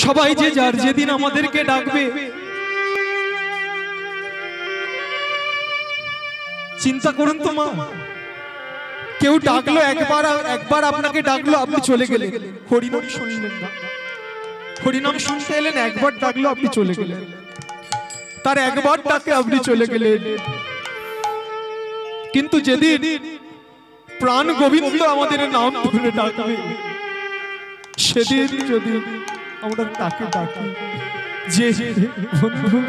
সবাই যে যার যেদিন আমাদেরকে ডাকবে চিন্তা করুন তো মা, কেউ ডাকলো একবার আপনাকে ডাকলো, আপনি চলে গেলেন, হরিনাম শুনলেন না, হরিনাম শুনতে এলেন, একবার ডাকলো আপনি চলে গেলেন, তার একবার ডাকে আপনি চলে গেলেন। কিন্তু যেদিন প্রাণ গোবিন্দ আমাদের নাম ধরে ডাকবে, সেদিন যদি আমরা তাকে ডাকি যে বন্ধু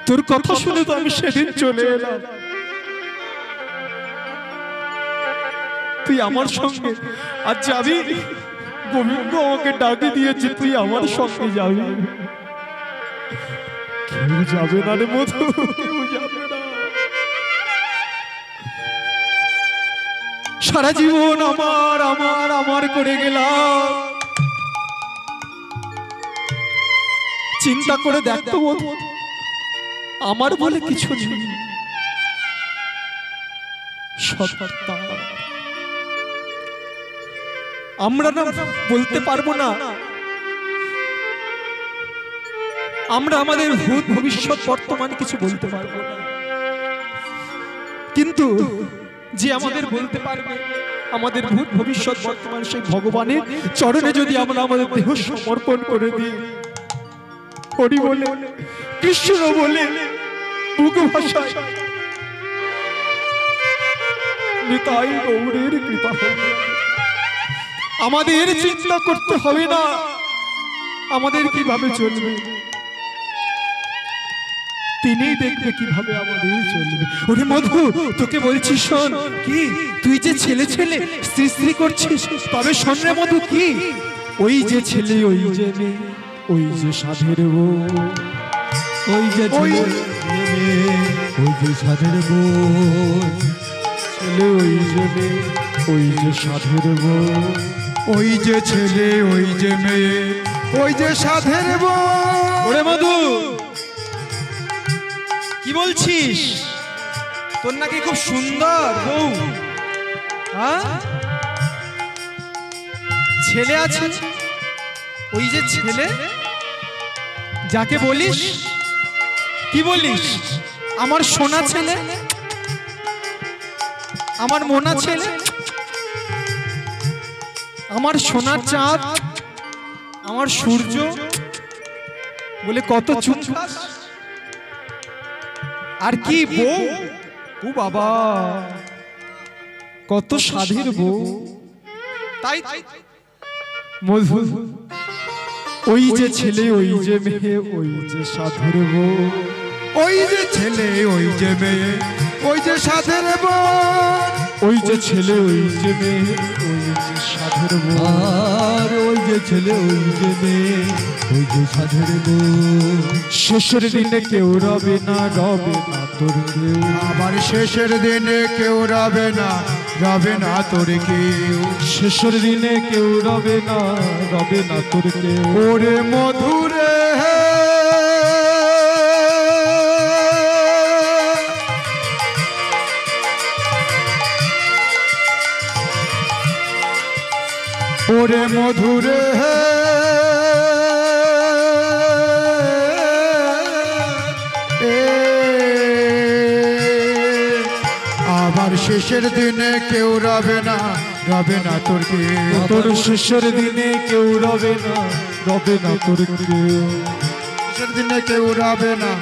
তোর কথা শুনে তো আমি সেদিন চলে এলাম, তুই আমার সঙ্গে আজ যাবি, গোবিন্দ আমাকে ডাকে দিয়েছে তুই আমার সঙ্গে যাবি। কেউ যাবে না রে মধু, কেউ যাবে না। সারা জীবন আমার আমার আমার করে গেলাম, চিন্তা করে দেখতো মধু আমার বলে কিছু নেই, সত্তা আমরা না বলতে পারবো না, আমরা আমাদের ভূত ভবিষ্যৎ বর্তমান কিছু বলতে পারবো না, কিন্তু যে আমাদের বলতে পারবে আমাদের ভূত ভবিষ্যৎ বর্তমান সেই ভগবানের চরণে যদি আমরা আমাদের দেহ সমর্পণ করে দিই, হরি বলে কৃষ্ণ বলে বুক ভাষায় নিতাই গৌরের কৃপা হবে। আমাদের চিন্তা করতে হবে না আমাদের কিভাবে চলবে, তিনি দেখবে কিভাবে আমাদের চলবে। ওরে মধু তোকে বলছি শোন, কি তুই যে ছেলে ছেলে স্ত্রী স্ত্রী করছিস, তবে শোন রে মধু, কি ওই যে ছেলে ওই যে মেয়ে ওই যে সাধের বউ, ওই যে ছেলে ওই যে সাধের বউ, ছেলে ওই যে মেয়ে ওই যে সাধের বউ, ওই যে ছেলে ওই যে মেয়ে ওই যে সাধের বউ। ওরে মধু কি বলছিস, তোর নাকি খুব সুন্দর বউ, হ্যাঁ ছেলে আছে, ওই যে ছেলে যাকে বলিস, কি বলিস আমার সোনা ছেলে, আমার মোনা ছেলে, আমার সোনার চাঁদ, আমার সূর্য বলে কত চুম খাস, আর কি বউ, ও বাবা কত সাধের বউ। তাই মধু ওই যে ছেলে ওই যে মেয়ে ওই যে সাধের বউ, ওই যে ছেলে ওই যে মেয়ে ওই যে সাধের বউ, ওই যে ছেলে ওই যে মেয়ে ওই যে সাধের বউ, আর ওই যে ছেলে ওই যে মেয়ে ওই যে সাধের বউ। শেষের দিনে কেউ রবে না তোর কেউ, আবার শেষের দিনে কেউ রবে না তোর কেউ, শেষের দিনে কেউ রবে না তোর কেউ। ওরে মধুরে ওরে মধুরে আবার শেষের দিনে কেউ রবে না তোর কেউ, তোর শেষের দিনে কেউ রবে না তোর কেউ, শেষের দিনে কেউ রবে না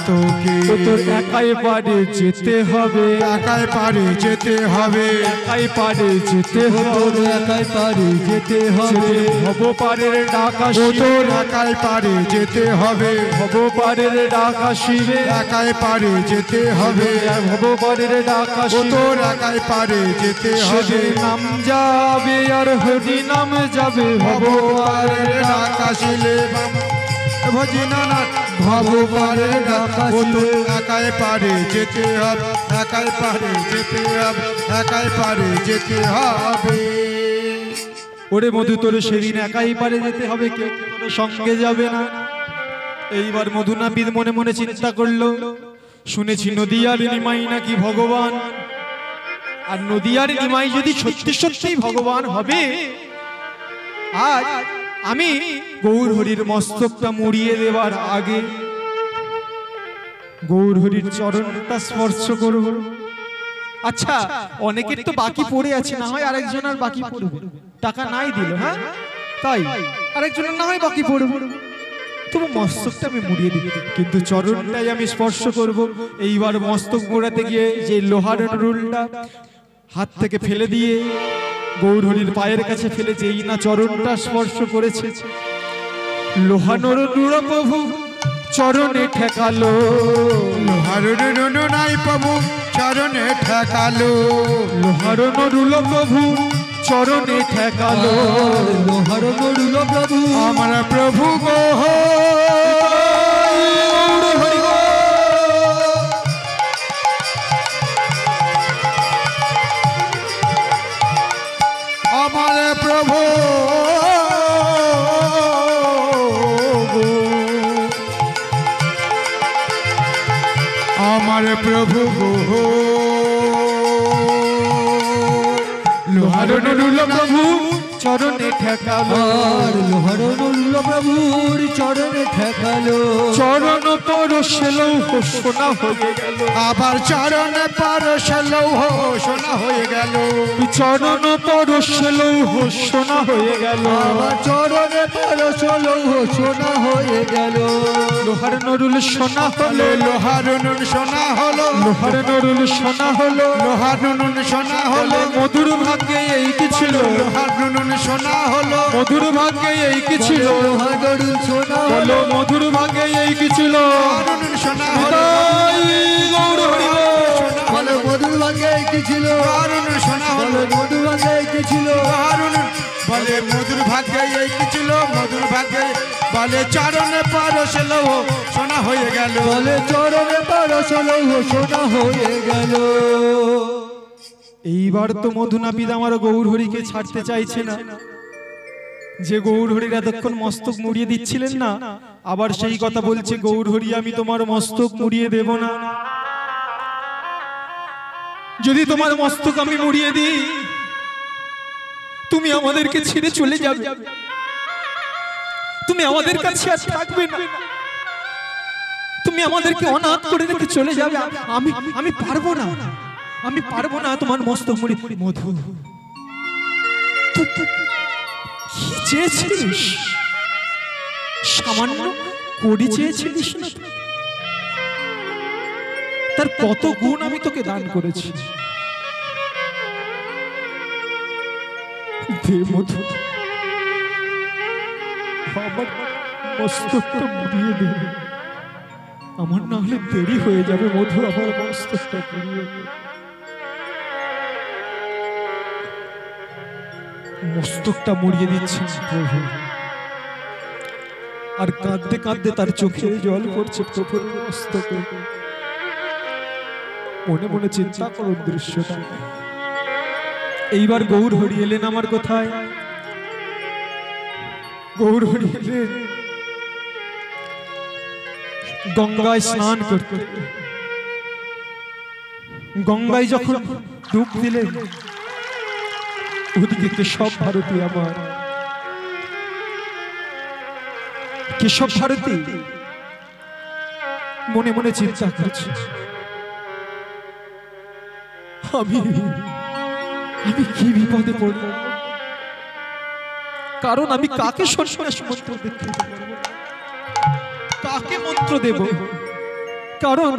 তোকে, তোর একাই পারে যেতে হবে, একাই পারে যেতে হবে, একাই পারে যেতে তোর হবে, একাই পারে যেতে হবে, ভব পারের ডাক আসিবে, তোর একাই পারে যেতে হবে, ভব পারের ডাক আসিবে, একাই পারে যেতে হবে, ভব পারের ডাক আসিবে, তোর একাই পারে যেতে হবে, সেদিন নাম যাবে আর হরি নাম যাবে, ভব ভগবানের ডাক আসিলে ভজিনানাথ ভগবানের ডাক আসিলে একাই পারে যেতে হবে, একাই পারে যেতে হবে, একাই পারে যেতে হবে। ওরে মধু তোর সেদিন একাই পারে যেতে হবে, কেউ তোর সঙ্গে যাবে না। এইবার মধু নাপিত মনে মনে চিন্তা করলো, শুনেছি নদিয়ার নিমাই নাকি ভগবান, আর নদিয়ার নিমাই যদি সত্যি সত্যি ভগবান হবে আজ আমি গৌর হরির মস্তকটা মুড়িয়ে দেওয়ার আগে গৌর হরির চরণটা স্পর্শ করব। আচ্ছা, অনেকের তো বাকি পড়ে আছে, না হয় আরেকজন আর বাকি পড়বে, টাকা নাই দিল, হ্যাঁ তাই আরেকজনের না হয় বাকি পড়বে, তবু মস্তকটা আমি মুড়িয়ে দিই, কিন্তু চরণটাই আমি স্পর্শ করব। এইবার মস্তক মোড়াতে গিয়ে যে লোহার রুলটা হাত থেকে ফেলে দিয়ে গৌর হরির পায়ের কাছে ফেলে যেই না চরণটা স্পর্শ করেছে, লোহানোর রুল প্রভু চরণে ঠেকালো, লোহার রুল নাই প্রভু চরণে ঠেকালো, লোহার রুল প্রভু চরণে ঠেকালো, লোহার নরুল প্রভু আমার প্রভু গো আমার প্রভু আমার প্রভু গো লোহার রুল প্রভু চরণে ঠেকালো, আর লোহার নরুল প্রভুর চরণে ঠেকালো, চরণ পরশেলো সোনা হয়ে গেল, আবার চরণে পরশলো সোনা হয়ে গেল, চরণ পরশেলো সোনা হয়ে গেল, আবার চরণে পরশলো সোনা হয়ে গেল, লোহার নরুল সোনা হলো, লোহার নুন সোনা হলো, লোহার নরুল সোনা হলো, লোহার নুন সোনা হলো, মধুর ভাগ্যে এই কি ছিল, লোহার নুন সোনা হলো, মধুর ভাগ্যে এই কি ছিল, লোহার নরুল সোনা বলো মধুর ভাগ্যে এই কি ছিল, নুন সোনা হলো, গৌর হরি বলো মধুর ভাগ্যে কি ছিল, নুন সোনা হলো, বলো মধুর ভাগ্যে কি ছিল, বলে মধুর ভাগ্যে এই কি ছিল, মধুর ভাগ্যে বলে চরণে পরশলো সোনা হয়ে গেল, বলে চরণে পরশলো সোনা হয়ে গেল। এইবার তো মধুনাপিত আমার গৌর হরিকে ছাড়তে চাইছে না, যে গৌর হরির এতক্ষণ মস্তক মুড়িয়ে দিচ্ছিলেন না, আবার সেই কথা বলছে, গৌর হরি আমি তোমার মস্তক মুড়িয়ে দেব না, যদি তোমার মস্তক আমি মুড়িয়ে দিই তুমি আমাদেরকে ছেড়ে চলে যাবে, তুমি আমাদের কাছে আর থাকবে না, তুমি আমাদেরকে অনাথ করে রেখে চলে যাবে, আমি আমি পারবো না, আমি পারবো না তোমার মস্তক মুড়ি। মধু কি চেয়েছিস, সামান্য কড়ি চেয়েছিলিস না, তার কত গুণ আমি তোকে দান করেছি, দে মধু, আমার মস্তকটা মুড়িয়ে দে, আমার না হলে দেরি হয়ে যাবে মধু, আমার মস্তকটা মুড়িয়ে দে। মস্তকটা মুড়িয়ে দিচ্ছেন প্রভু, আর কাঁদতে কাঁদতে তার চোখে জল পড়ছে প্রভুর মস্তকে, মনে মনে চিন্তা করুন দৃশ্যটা। এইবার গৌর হরি এলেন আমার কোথায়, গৌর হরি এলেন গঙ্গায় স্নান করতে, গঙ্গায় যখন ডুব দিলেন, ওদিকে কেশব ভারতী আমার, কেশব ভারতী মনে মনে চিন্তা করছে, আমি আমি কি বিপদে পড়ব, কারণ আমি কাকে সর্বনাশ মন্ত্র দেখতে পারবো, কাকে মন্ত্র দেব, কারণ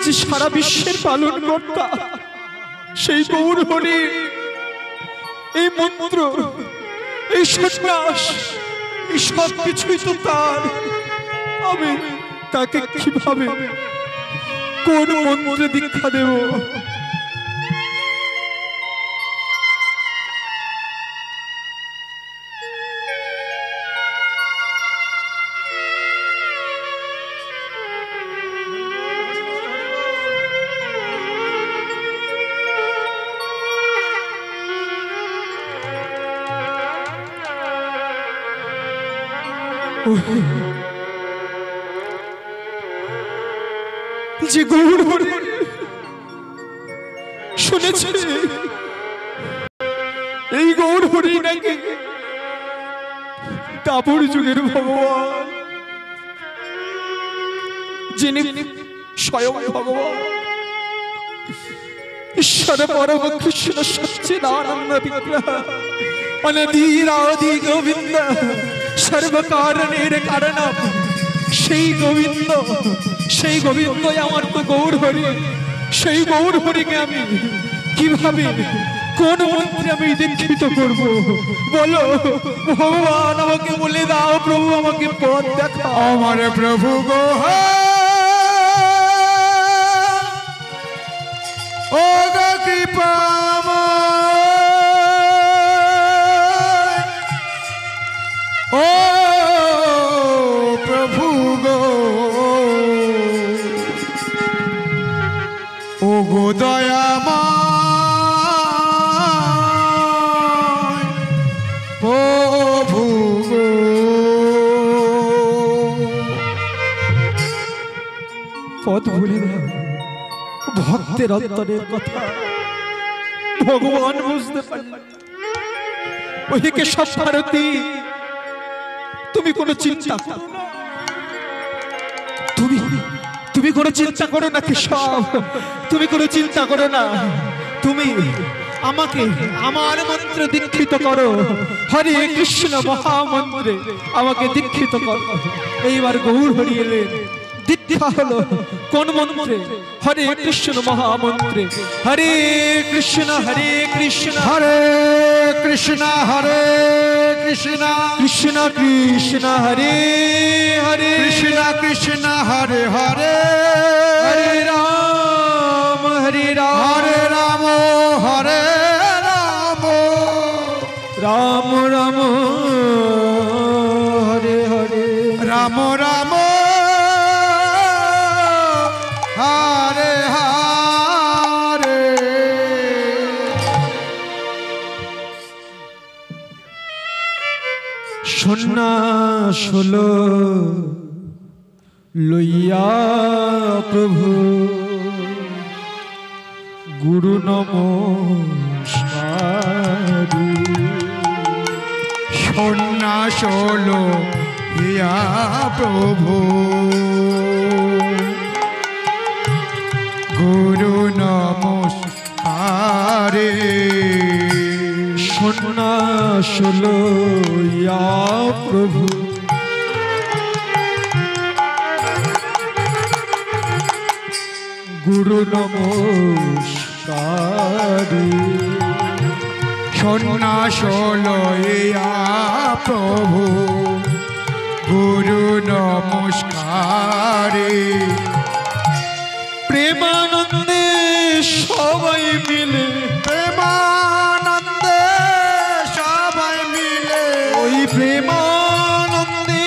যে সারা বিশ্বের পালন কর্তা সেই গৌর হরি, এই মন্ত্র, এই সন্ন্যাস, এই সব কিছুই তো তার, আমি তাকে কিভাবে কোন মন্ত্রে দীক্ষা দেব, যে গৌর হরি শুনেছে গৌর হরি নাকি দাপর যুগের ভগবান, যিনি স্বয়ং ভগবান ঈশ্বর পরম কৃষ্ণ সচ্চিদানন্দ বিগ্রহ অনধীরাধি গোবিন্দ সর্বকারণের কারণ, সেই গোবিন্দ, সেই গোবিন্দই আমার তো গৌর হরি। সেই গৌর হরিকে আমি কিভাবে কোন মন্ত্রে আমি দীক্ষিত করব? বলো ভগবান, আমাকে বলে দাও প্রভু, আমাকে পথ দেখাও। আমার প্রভু গো ও গো কৃপাময়, ও প্রভু গো, ও গো দয়াময় প্রভু গো। পথ ভুলে দাও, ভক্তের অন্তরের কথা ভগবান বুঝতে পারলেন। ওইদিকে সব ভারতী, তুমি কোনো চিন্তা করো না, তুমি কোনো চিন্তা করো না কেশব, তুমি কোনো চিন্তা করো না। তুমি আমাকে আমার মন্ত্র দীক্ষিত করো, হরে কৃষ্ণ মহামন্ত্রে আমাকে দীক্ষিত করো। এইবার গৌর হরি এলেন, দীক্ষা হলো কোন মন্ত্রে? হরে কৃষ্ণ মহামন্ত্রে। হরে কৃষ্ণ হরে কৃষ্ণ, হরে কৃষ্ণ হরে কৃষ্ণ, কৃষ্ণ কৃষ্ণ হরে হরে, কৃষ্ণ কৃষ্ণ হরে হরে, হরে রাম হরে রাম, হরে রাম হরে রাম, রাম রাম হরে হরে, রাম রাম হরে হরে। সন্ন্যাস হলো লইয়া প্রভু গুরু নমস্কারি, সন্ন্যাস হলো ইয়া প্রভু গুরু নমস্কারে, সন্ন্যাস লইয়া প্রভু গুরু নমস্কারি, সন্ন্যাস লইয়া প্রভু গুরু নমস্কারে, প্রেমানন্দে সবাই মিলে, প্রেমানন্দে সবাই মিলে, ওই প্রেমানন্দে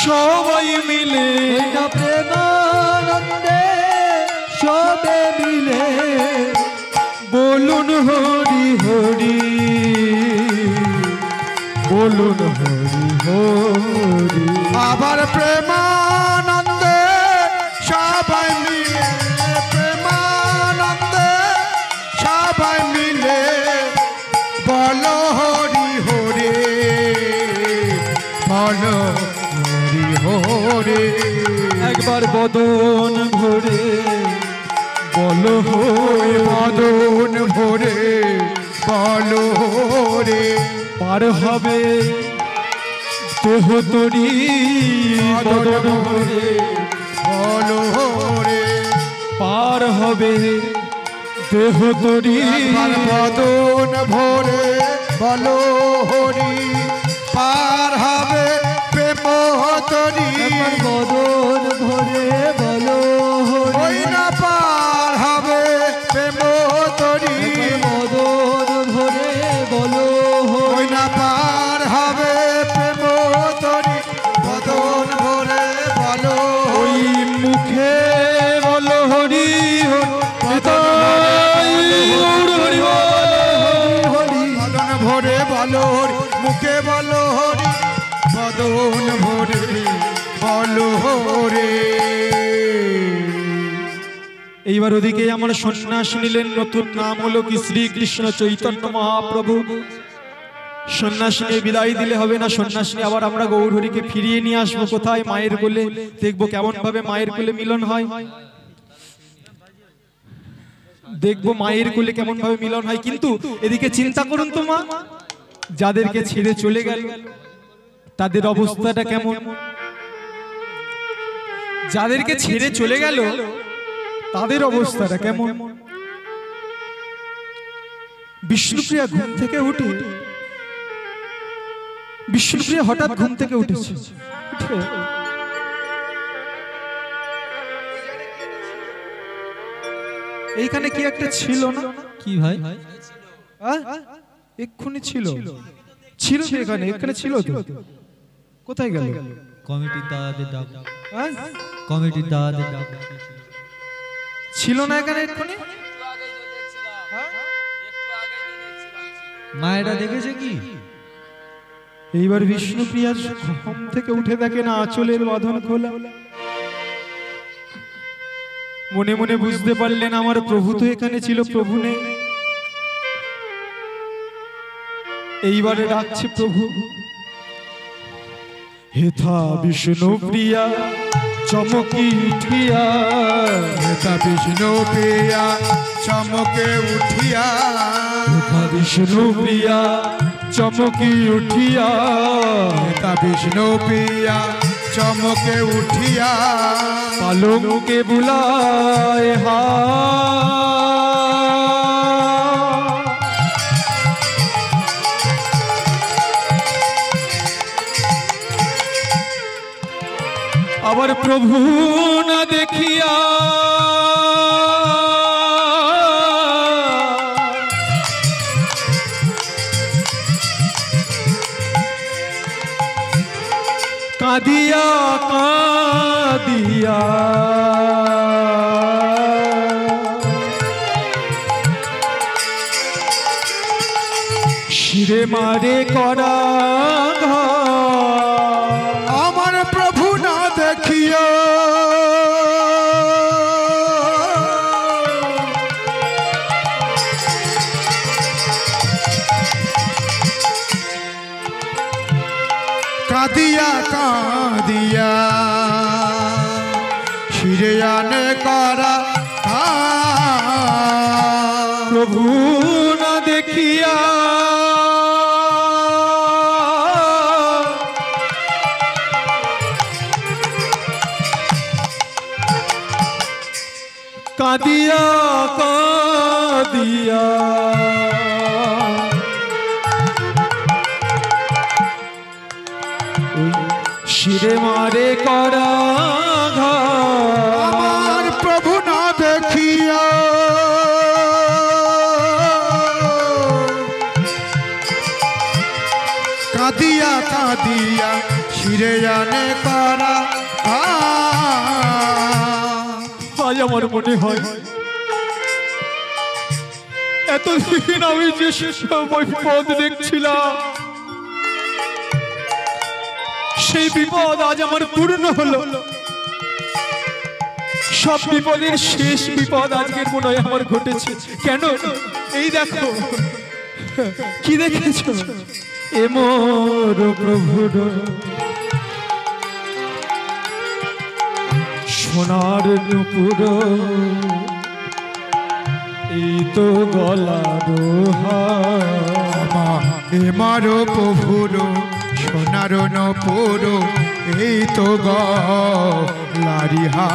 সবাই মিলে, প্রেমানন্দে সবে মিলে বলুন হরি হরি, বলুন হরি হরি। আবার প্রেমানন্দে সবাই মিলে, প্রেমানন্দে সবাই মিলে বলো হরি হরে, বলো হরি হরে। একবার বদন ভরে বলো ওই মদন ভরে বলো হরে, পার হবে দেহ তরি, বদন ভরে বলো হরে, পার হবে দেহ তরি, একবার বদন ভরে বলো হরি, পার হবে প্রেম তরি, বদন ভরে বলো ওই না পার হবে প্রেম তরি, বদন ভরে বলো ওই না পার হবে প্রেম তরি, বদন ভরে বলো ওই মুখে বলো হরি বদন ভরে বলো হরি, মুখে বলো হরি, বদন ভরে বলো হরে। এইবার ওদিকে আমার সন্ন্যাস নিলেন, নতুন নাম হলো কি শ্রীকৃষ্ণ চৈতন্য মহাপ্রভু। সন্ন্যাসিনী বিদায় দিলে হবে না, সন্ন্যাসিনী আবার আমরা গৌরহরিকে ফিরিয়ে নিয়ে আসবো কোথায়? মায়ের কোলে। দেখবো কেমন ভাবে মায়ের কোলে মিলন হয়, দেখবো মায়ের কোলে কেমন ভাবে মিলন হয়। কিন্তু এদিকে চিন্তা করুন তো মা, যাদেরকে ছেড়ে চলে গেল তাদের অবস্থাটা কেমন? যাদেরকে ছেড়ে চলে গেল তাদের অবস্থাটা কেমন? বিষ্ণুপ্রিয়া ঘুম থেকে উঠে, বিষ্ণুপ্রিয়া হঠাৎ ঘুম থেকে উঠেছে, এইখানে কি একটা ছিল না? কি ভাই? এক্ষুনি ছিল, ছিল তো এখানে, এখানে ছিল তো, কোথায় গেল? কমিটির দাদাদের ডাক, কমিটির দাদাদের ডাক ছিল না এখানে এক্ষুনি? মায়েরা দেখেছে কি? এইবার বিষ্ণুপ্রিয়ার ঘুম থেকে উঠে দেখে না আঁচলের বাঁধন খোলা। মনে মনে বুঝতে পারলেন আমার প্রভু তো এখানে ছিল, প্রভু নেই। এইবারে ডাকছে প্রভু, হেথা বিষ্ণুপ্রিয়া চমকি উঠিয়া, হেথা বিষ্ণুপ্রিয়া চমকে উঠিয়া, হেথা বিষ্ণুপ্রিয়া চমকি উঠিয়া, হেথা বিষ্ণুপ্রিয়া চমকে উঠিয়া, পালঙ্কে বুলায় হা, আবার প্রভু না দেখিয়া কাঁদিয়া কাঁদিয়া শিরে মারে করা আমার প্রভু না দেখিয়া, কাঁদিয়া কাঁদিয়া শিরে আনে করা, প্রভু না দেখিয়া কাঁদিয়া কাঁদিয়া শিরে মারে করা, আমার প্রভু না দেখিয়া, কাঁদিয়া কাঁদিয়া শিরে আনে করা। আজ আমার মনে হয় এতদিন আমি যে বিপদ দেখছিলাম সেই বিপদ আজ আমার পূর্ণ হলো। সব বিপদের শেষ বিপদ আজকের মনে হয় আমার ঘটেছে। কেন? এই দেখো, কি দেখেছ? এ মোর প্রভুর সোনার নুপুর, এই তো গলার এমারো প্রভুর সোনার নপুর, এই তো গলারিহা।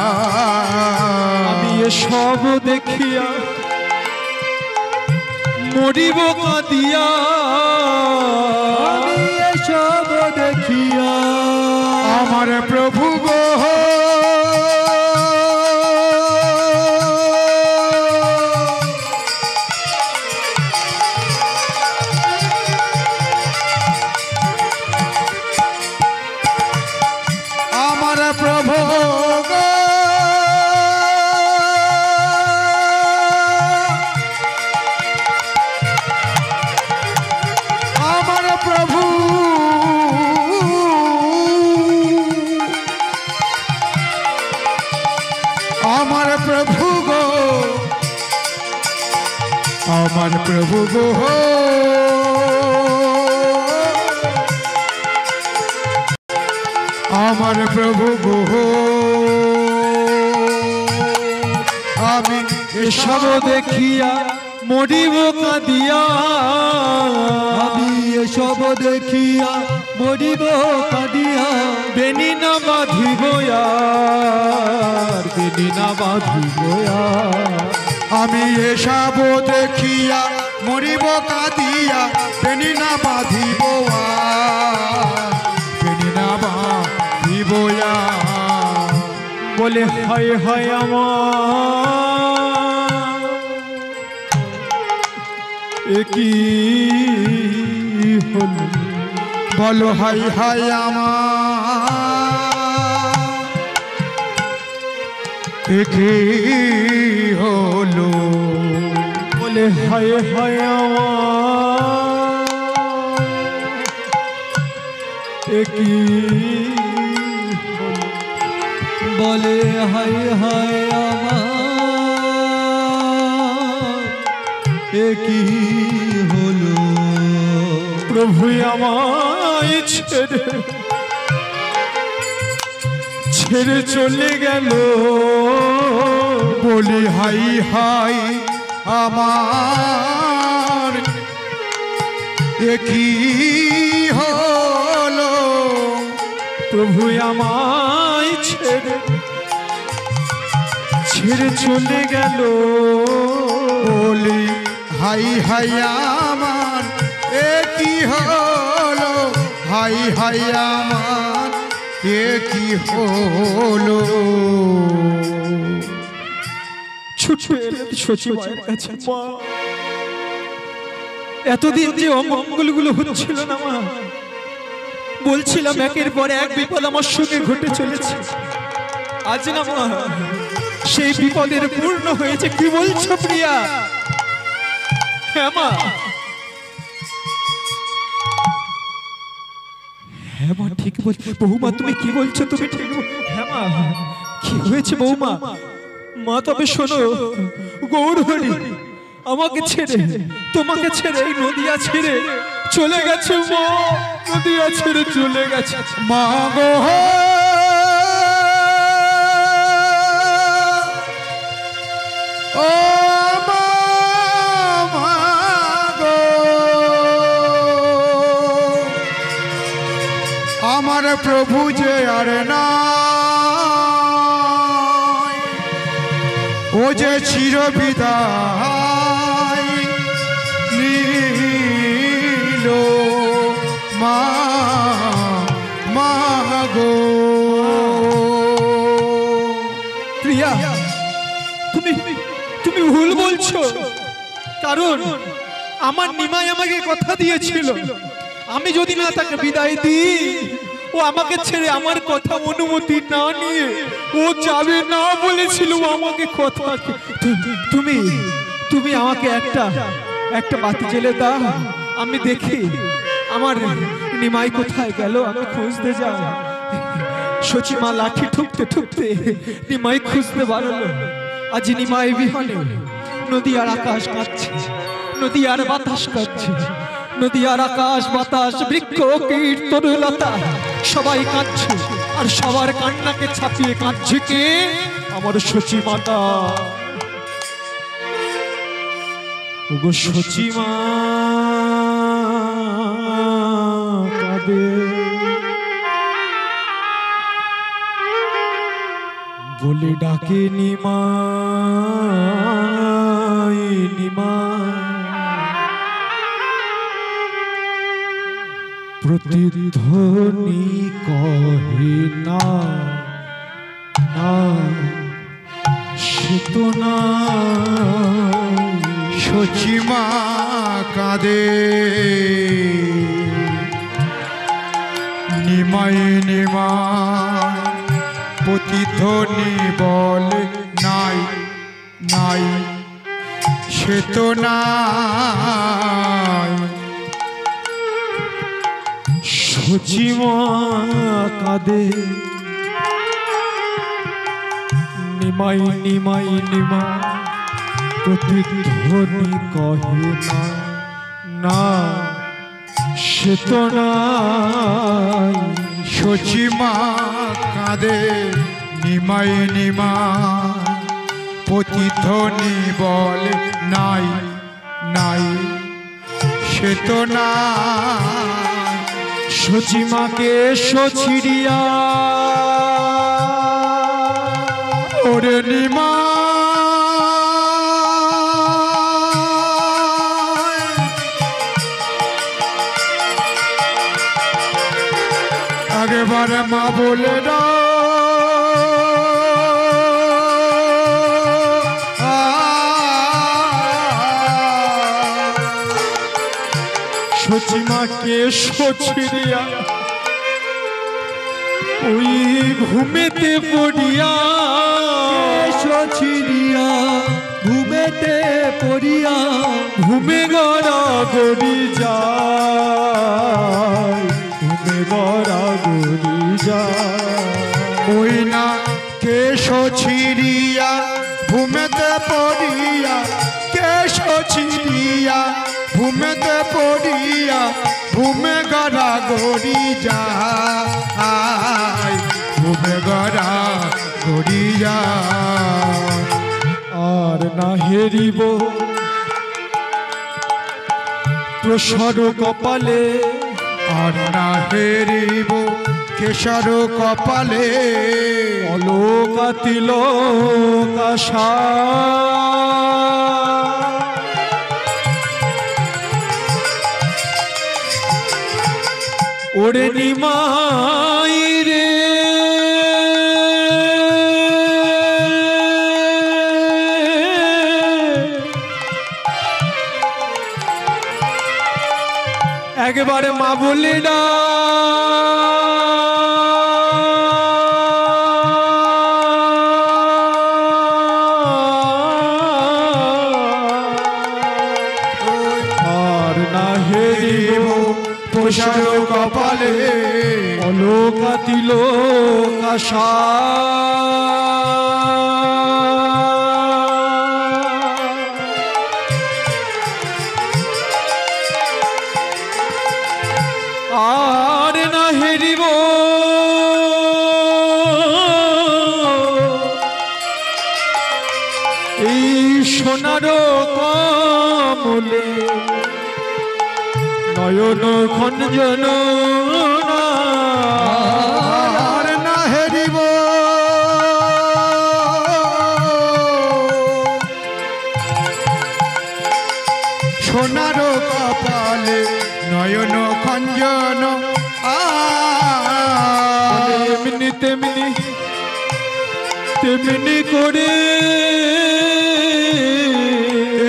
আমি এসব দেখিয়া মরিব কাঁদিয়া, আমি এসব দেখিয়া আমার প্রভু গো আমার প্রভু গো আমার প্রভু আমার প্রভু গো আমার প্রভু গো আমার প্রভু গো আমি এসব দেখিয়া মরিব কাঁদিয়া, আমি এসব দেখিয়া মরিব কাঁদিয়া, বেনি না বাঁধিব আর, বেনি না বাঁধিব আর। আমি এসব দেখিয়া মরিব কাঁদিয়া, বেনি না বাঁধিব আর, বেনি না বাঁধিব আর। বলে হায় হায় আমার কি হলো, বলো হাই হাই আমার কি হলো, বলে হায় হায় আমার কি হলো, বলে হায় হায় আমার কি হলো। প্রভু আমায় ছেড়ে চলে গেল, বলি হাই হাই আমার কি হলো, প্রভু আমায় ছেড়ে চলে গেল, বলি হাই হাই আমার কি হলো, হাই হাই আমার কি হলো। ছুটে এলেন সচিমায়ের কাছে। মা, এতদিন যে অমঙ্গলগুলো হচ্ছিল না মা, বলছিলাম একের পর এক বিপদ আমার সঙ্গে ঘটে চলেছে, আজ না মা সেই বিপদের পূর্ণ হয়েছে। কি বলছো প্রিয়া? হ্যাঁ মা, হ্যাঁ মা ঠিক বলছো। বৌমা তুমি কি বলছো? তুমি ঠিক হ্যাঁ মা, কি হয়েছে বৌমা? মা তবে শোনো, গৌরহরি আমাকে ছেড়ে, তোমাকে ছেড়ে, এই নদিয়া ছেড়ে চলে গেছে মা, নদিয়া ছেড়ে চলে গেছে মা গো ও মা, মা গো আমার প্রভু যে আর না, ও যে চির বিদায় নিল মা, মা গো। প্রিয়া, তুমি তুমি ভুল বলছো, কারণ আমার নিমাই আমাকে কথা দিয়েছিল, আমি যদি না তাকে বিদায় দিই, ও আমাকে ছেড়ে আমার কথা অনুমতি না নিয়ে ও যাবে না বলেছিল আমাকে কথা। তুমি তুমি আমাকে একটা বাতি জ্বেলে দাও, আমি দেখি আমার নিমাই কোথায় গেল, আমি খুঁজতে যাই। সচিমা লাঠি ঠুকতে ঠুকতে নিমাই খুঁজতে বাড়লো। আজ নিমাই বিহনে নদীয়ার আকাশ কাঁদছে, নদীয়ার বাতাস কাঁদছে, নদীয়ার আকাশ বাতাস বৃক্ষ কীট তরুলতা সবাই কাঁদছে, আর সবার কান্নাকে ছাপিয়ে কাঁদছে কে? আমার সচিমাতা। ওগো সচিমা কাঁদে, বলে ডাকে নিমাই, নিমাই। প্রতিধ্বনি কহে না, না সে তো না। সচিমা কাঁদে, নিমাই নিমাই প্রতিধ্বনি বলে নাই, নাই সে তো নাই। সচিমা কাঁদে, নিমাই নিমাই নিমাই প্রতিধ্বনি কহে না, না সে তো নাই। সচিমা কাঁদে নিমাই নিমাই প্রতিধ্বনি বলে নাই নাই সে তো না সচিমাকে সছিড়িয়া ওরে নিমা আগেবারে মা বলে দাও সচিমাকে সছিড়িয়া ওই ঘুমেতে পড়িয়া সছিড়িয়া ঘুমেতে পড়িয়া ঘুমে গড়া গড়ি যায় ঘুমে গড়া গড়ি যায় ওই না কেশ ছিড়িয়া ঘুমেতে পড়িয়া কেশ ছিড়িয়া ঘুমেতে পড়িয়া ঘুমে গড়া গড়ি যায় ঘুমে গড়া গড়ি যায় আর না হেরিব প্রসার কপালে আর না হেরিব কেশর কপালে অলোকা তিলক আশা ওরে নিমাই রে একবারে মা বলে না আর না হেরিব প্রসার কপালে অলোকা তিলক আশা আর না হেরিব এই সোনার কমলে নয়ন খঞ্জন আর না হেরিব সোনার কপালে নয়ন খঞ্জন তেমনি তেমনি তেমনি করে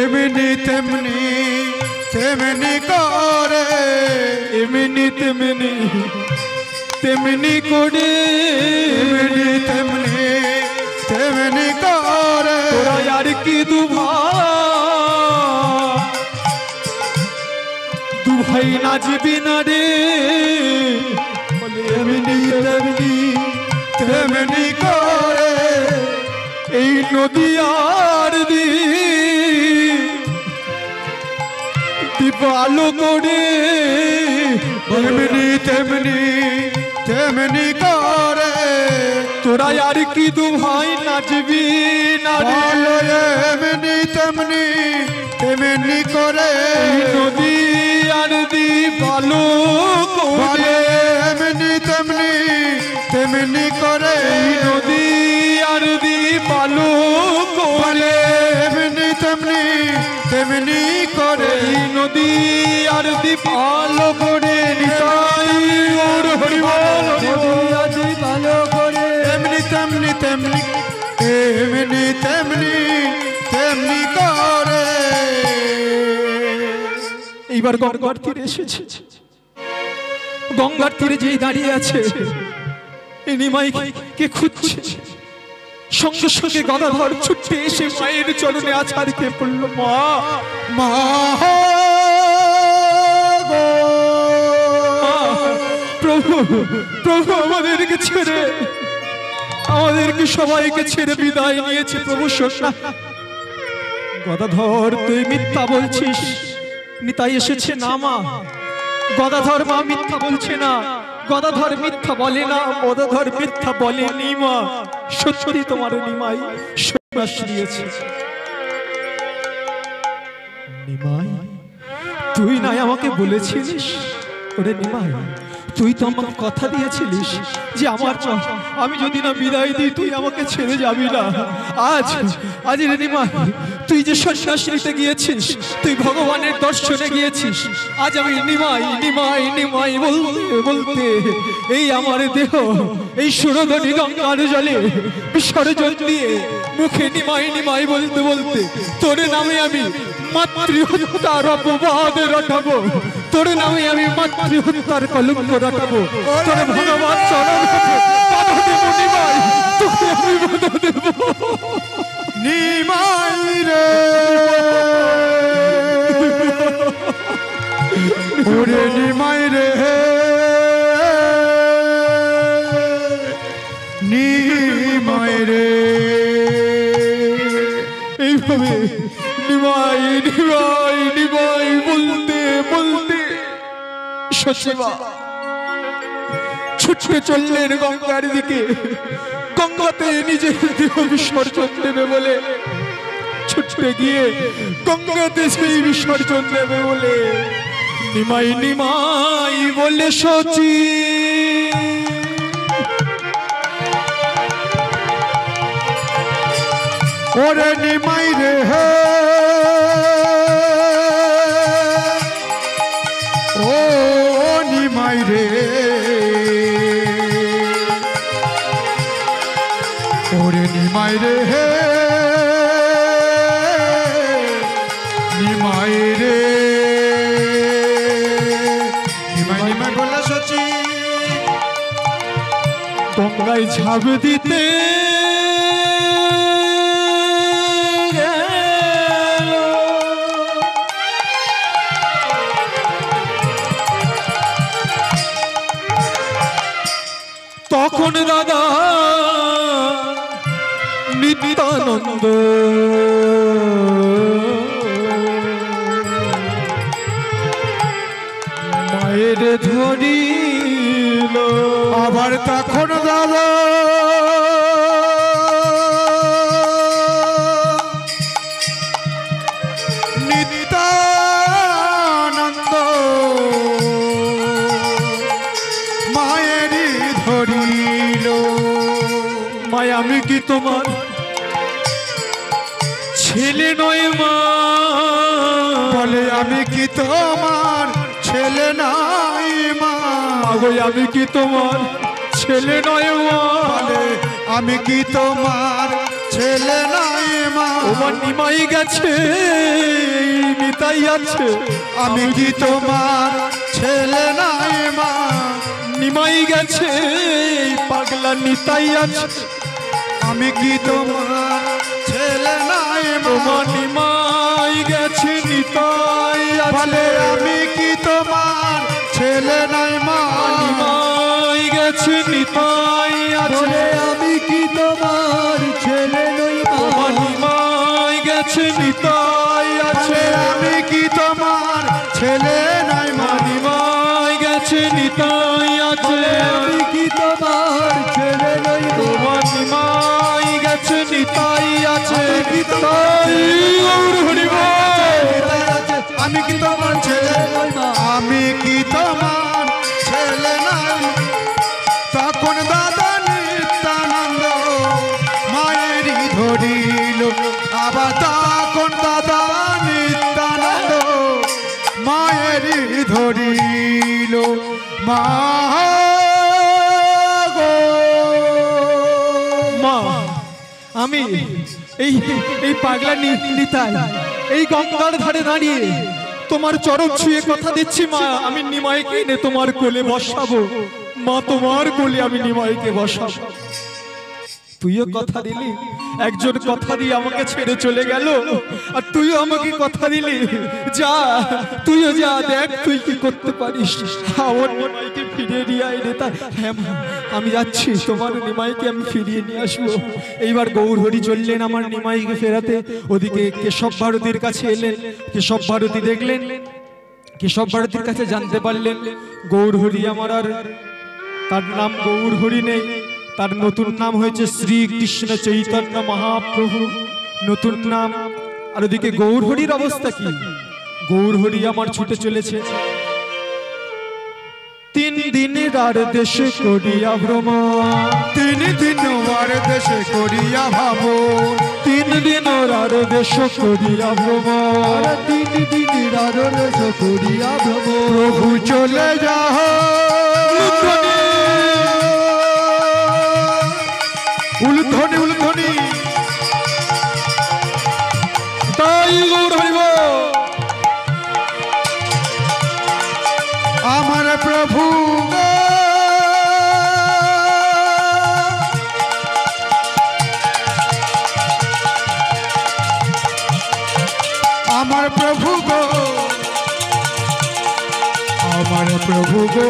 এমনি তেমনি তেমনি করে এমনি তেমনি তেমনি করে এমনি তেমনি তেমনি করে তোরা আর কি দু ভাই নাচবি না রে এমনি তেমনি তেমনি করে এই নদী আর দীপ আলো করে এমনি তেমনি তেমনি করে তোরা আর কি দু ভাই নাচবি না রে বলো এমনি তেমনি তেমনি করে নদী আর দীপ আলো করে এমনি তেমনি তেমনি করে নদী আর দীপ আলো করে এমনি তেমনি তেমনি করে নদী আর দীপ আলো করে নিতাই গৌর হরি বল আদি ভালো করে এমনি তেমনি তেমনি এমনি তেমনি তেমনি করে এইবার গঙ্গার তীরে এসেছে গঙ্গার তীরে যেই দাঁড়িয়ে আছে নিমাই কে খুঁজছে সঙ্গে সঙ্গে গদাধর ছুটে এসে মায়ের চরণে আছাড় খেয়ে পড়ল মা মা গো প্রভু প্রভু আমাদেরকে সবাইকে ছেড়ে বিদায় নিয়েছে প্রভু সন্না গদাধর তুই মিথ্যা বলছিস নিতাই এসেছে না মা গদাধর মা মিথ্যা বলছে না গদাধর মিথ্যা বলে না, গদাধর মিথ্যা বলেনি মা। সত্যি তোমার নিমাই সন্ন্যাস নিয়েছে। নিমাই, তুই নাই আমাকে বলেছিলিস, ওরে নিমাই, তুই তো আমাকে কথা দিয়েছিলিস যে আমি যদি না বিদায় দিই তুই আমাকে ছেড়ে যাবি না। আজ রে নিমাই, তুই যে সন্ন্যাস নিতে গিয়েছিস, তুই ভগবানের দর্শনে গিয়েছিস। আজ আমি নিমাই নিমাই নিমাই বলতে বলতে এই আমার দেহ এই সুরধনী গঙ্গার জলে বিসর্জন দিয়ে মুখে নিমাই নিমাই বলতে বলতে তোর নামে আমি মাতৃহত্যার অপবাদ রটাবো, তোর নামে আমি মাতৃহত্যার কলঙ্ক রটাবো। তোর ভগবান চরণ বাধা দেব নিমাই, তোকে আমি বাধা দেব। নিমাই রে, ওরে নিমাই রে, নিমাই রে। এইভাবে নিমাই নিমাই নিমাই বলতে বলতে সচিবা ছুটে চললেন গঙ্গার দিকে। গঙ্গাতে নিজের দেহ বিসর্জন দেবে বলে ছুটে গিয়ে গঙ্গাতে সেই বিসর্জন দেবে বলে নিমাই নিমাই বলে সচি ওরে নিমাই রে, ও নিমাই রে, ওরে নিমাই রে, নিমাই রে, নিমাই নিমাই বলে সচি গঙ্গায় ঝাঁপ দিতে তখন দাদা নিত্যানন্দ মায়ের ধরিল। আবার তখন দাদা নিত্যানন্দ মায়েরই ধরিল। মায়, আমি কি তোমার ছেলে নয় মা? বলে আমি কি তোমার ছেলে নাই মা? আমি কি তোমার ছেলে নয় মা? বলে আমি কি তোমার ছেলে নাই মা? তোমার নিমাই গেছে নিতাই আছে, আমি কি তোমার ছেলে নাই মা? নিমাই গেছে পাগলা নিতাই আছে, আমি কি তোমার ছেলে নাই মা? তোমার নিমাই গেছে নিতাই আছে। বলে আমি কি তোমার ছেলে নাই মা? নিমাই গেছে নিতাই আছে, আমি কি তোমার ছেলে নই মা? তোমার নিমাই গেছে নিতাই আছে, আমি কি তোমার ছেলে নাই মা? নিমাই গেছে নিতাই আছে, আমি কি তোমার ছেলে নই মা? তোমার নিমাই গেছে নিতাই আছে। আমি কি তোমার ছেলে নাই মা? আমি কি তোমার ছেলে নাই? তখন দাদা নিত্যানন্দ মায়েরই ধরিল। আবার তখন দাদা নিত্যানন্দ মায়েরই ধরিল। মা মা, আমি এই পাগলা নিতাই এই গঙ্গার ধারে দাঁড়িয়ে তোমার চরণ ছুঁয়ে কথা দিচ্ছি মা, আমি নিমাইকে এনে তোমার কোলে বসাবো মা, তোমার কোলে আমি নিমাইকে বসাবো। তুইও কথা দিলি, একজন কথা দিয়ে আমাকে ছেড়ে চলে গেল, আর তুইও আমাকে কথা দিলি, যা তুইও যা, দেখ তুই কি করতে পারিস, আমার নিমাইকে ফিরিয়ে নিয়ে আয় রে। হ্যাঁ মা, আমি যাচ্ছি, তোমার নিমাইকে আমি ফিরিয়ে নিয়ে আসবো। এইবার গৌরহরি চললেন আমার নিমাইকে ফেরাতে। ওদিকে কেশব ভারতীর কাছে এলেন, কেশব ভারতী দেখলেন, কেশব ভারতীর কাছে জানতে পারলেন গৌরহরি আমার আর তার নাম গৌর হরি নেই, তার নতুন নাম হয়েছে শ্রীকৃষ্ণ চৈতন্য মহাপ্রভু, নতুন নাম। আর ওদিকে গৌর হরির অবস্থা কি? গৌর হরি আমার ছুটে চলেছে 3 দিনের আর দেশে করিয়া ভ্রমণ, 3 দিন আর দেশে করিয়া ভ্রমণ, 3 দিনের আর দেশে করিয়া ভ্রমণ, 3 দিনের আর দেশ করিয়া ভ্রমণ। প্রভু চলে যাও উলধ্বনি উলধ্বনি, তাই গৌর হরি বল। আমার প্রভু গো, আমার প্রভু গো, আমার প্রভু গো,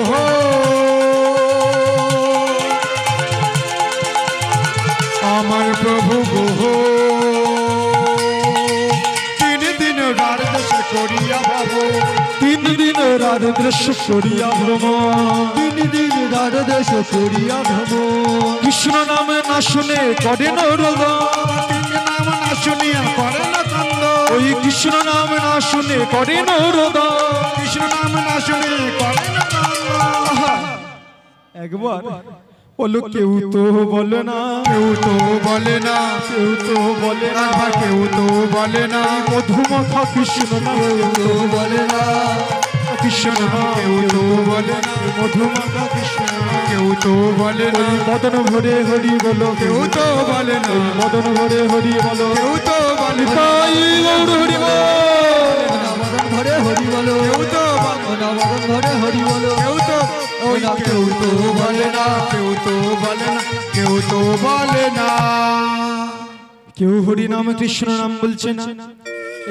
আমার প্রভু গো, 3 দিন আর দেশে করিয়া ভ্রমণ, 3 দিনের আর দেশে করিয়া ভ্রমণ, 3 দিনের আর দেশ করিয়া ভ্রমণ। কৃষ্ণ নামে না শুনে করেন রোদন, নাম না শুনিয়া করে না কান্দ, ওই কৃষ্ণ নাম না শুনে করেন রোদন। কৃষ্ণ নাম না শুনি করে না কান্দ। একবার বলো কেউ তো বলে না, কেউ তো বলে না, কেউ তো বলে না, রাধা কেউ তো বলে না, মধুমাখা কৃষ্ণ নাম কেউ বলে না, কৃষ্ণ নাম কেউ তো বলে না, মধুমাখা কৃষ্ণ নাম। কেউ তো বলে না, মদন ভরে হরি বলো, কেউ তো বলে না, মদন ভরে হরি বলো, কেউ তো বলে না, তাই গৌর হরি বল। নবদন ঘরে হরি বলো, কেউ তো বলে না, নবদন ঘরে হরি বলো, কেউ তো ওই কেউ তো বলে না, কেউ তো বলে না, কেউ তো বলে না। কেউ হরি নাম কৃষ্ণ নাম বলছে না।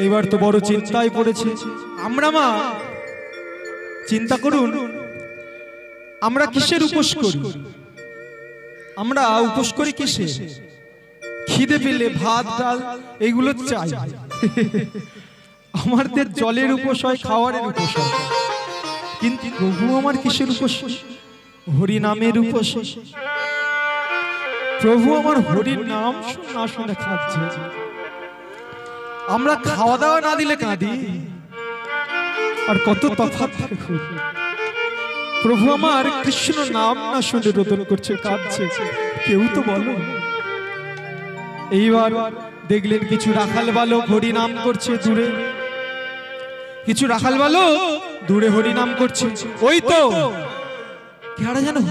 এবার তো বড় চিন্তায় পড়েছে আমরা। মা চিন্তা করুন, আমরা কিসের উপোস করি? আমরা উপোস করি কিসে? খিদে পেলে ভাত ডাল এইগুলো চাই। আমাদের জলের উপোস হয়, খাওয়ারের উপোস হয়, কিন্তু প্রভু আমার কিসের উপোস? হরি নামের উপোস। প্রভু আমার হরির নাম না শুনে খাচ্ছে। আমরা খাওয়া দাওয়া না দিলে কাঁদি, আর কত তফাৎ। প্রভু আমার কৃষ্ণ নাম না শুনে রোদন করছে, কাঁদছে। কেউ তো বলো। এইবার দেখলেন কিছু রাখাল বালক হরি নাম করছে দূরে, কিছু রাখাল বালক দূরে হরি নাম করছে। ওই তো কারা জানো?